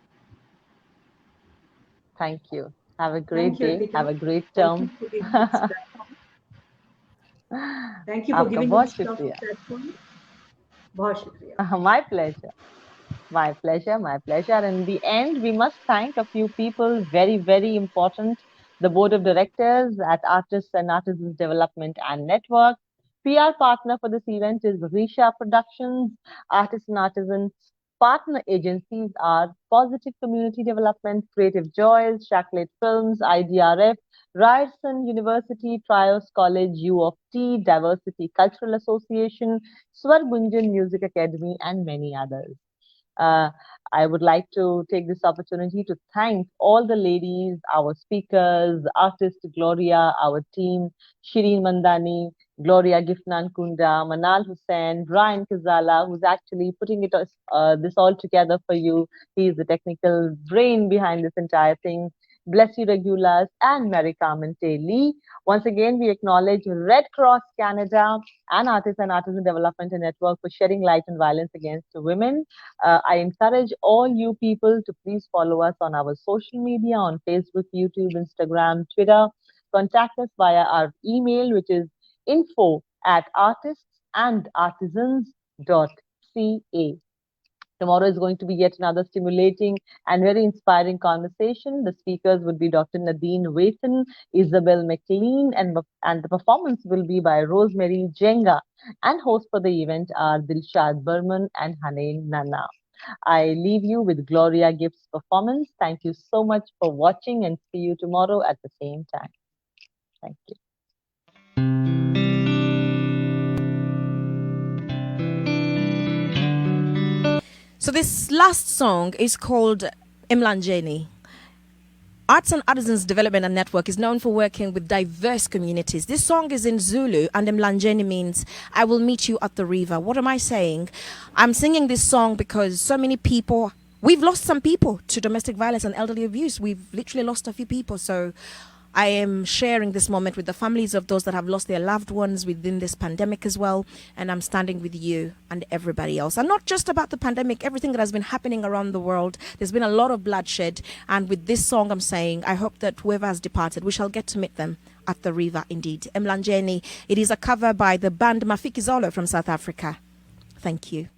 Thank you. Have a great day. Have a great term. Thank you for giving us this platform. बहुत शुक्रिया. My pleasure. My pleasure. My pleasure. In the end, we must thank a few people, very, very important. The board of directors at Artists and Artisans Development and Network. PR partner for this event is Risha Productions. Artists and Artisans partner agencies are Positive Community Development, Creative Joys, Shacklet Films, IDRF, Ryerson University, Trios College, U of T, Diversity Cultural Association, Swar Gunjan Music Academy, and many others. I would like to take this opportunity to thank all the ladies, our speakers, artist Gloria, our team, Shireen Mandani, Gloria Gifnan Kunda, Manal Hussain, Brian Kazala, who's actually putting this all together for you. He's the technical brain behind this entire thing. Bless you, Regulars, and Mary Carmen Lee. Once again, we acknowledge Red Cross Canada and Artists and Artisan Development Network for shedding light on violence against women. I encourage all you people to please follow us on our social media, on Facebook, YouTube, Instagram, Twitter. Contact us via our email, which is info@artistandartisans.ca. Tomorrow is going to be yet another stimulating and very inspiring conversation. The speakers would be Dr. Nadine Waithen, Isabel McLean, and the performance will be by Rosemary Jenga. And hosts for the event are Dilshad Burman and Hanen Nana. I leave you with Gloria Gibbs' performance. Thank you so much for watching and see you tomorrow at the same time. Thank you. So this last song is called Emlanjeni. Arts and Artisans Development and Network is known for working with diverse communities. This song is in Zulu, and Emlanjeni means I will meet you at the river. What am I saying? I'm singing this song because so many people, we've lost some people to domestic violence and elderly abuse. We've literally lost a few people. So I am sharing this moment with the families of those that have lost their loved ones within this pandemic as well. And I'm standing with you and everybody else. And not just about the pandemic, everything that has been happening around the world. There's been a lot of bloodshed. And with this song, I'm saying, I hope that whoever has departed, we shall get to meet them at the river indeed. Mlanjeni, it is a cover by the band Mafikizolo from South Africa. Thank you.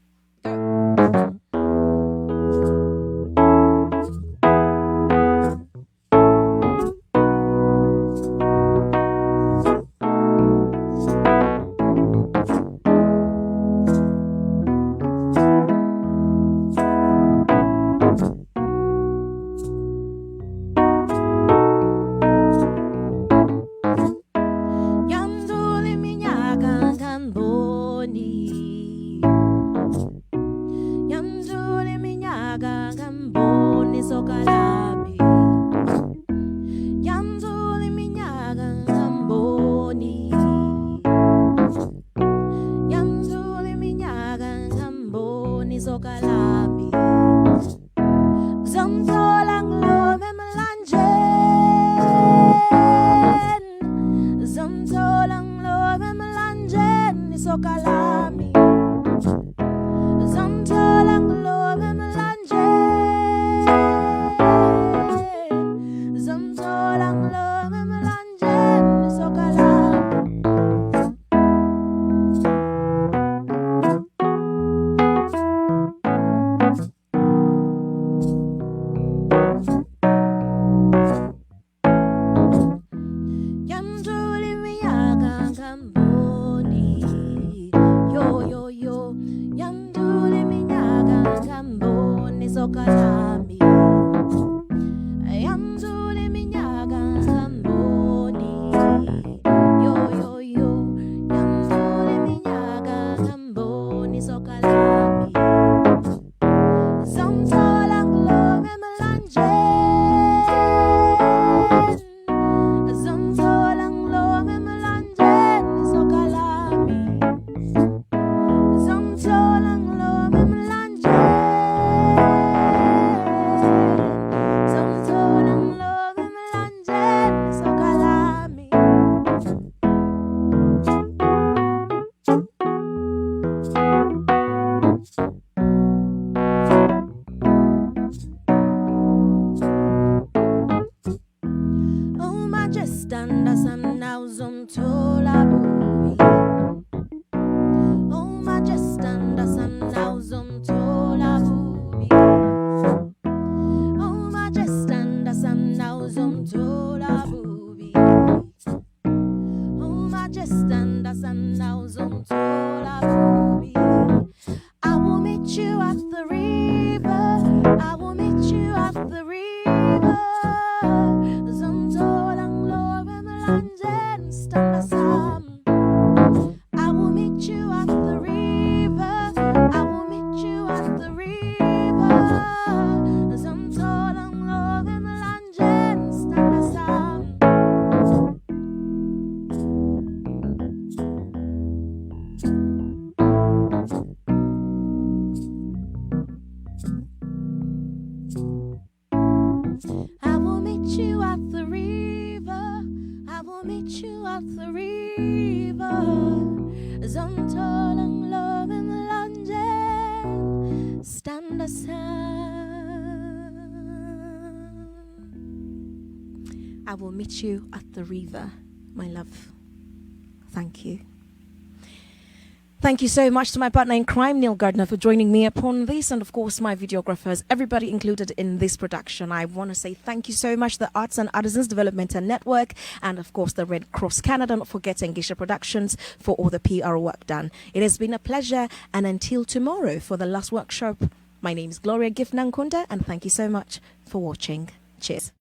I will meet you at the river, my love. Thank you. Thank you so much to my partner in crime, Neil Gardner, for joining me upon this, and of course my videographers, everybody included in this production. I want to say thank you so much to the Arts and Artisans Developmental Network, and of course the Red Cross Canada, not forgetting Geisha Productions for all the PR work done. It has been a pleasure, and until tomorrow for the last workshop, my name is Gloria Gift Nankunda, and thank you so much for watching. Cheers.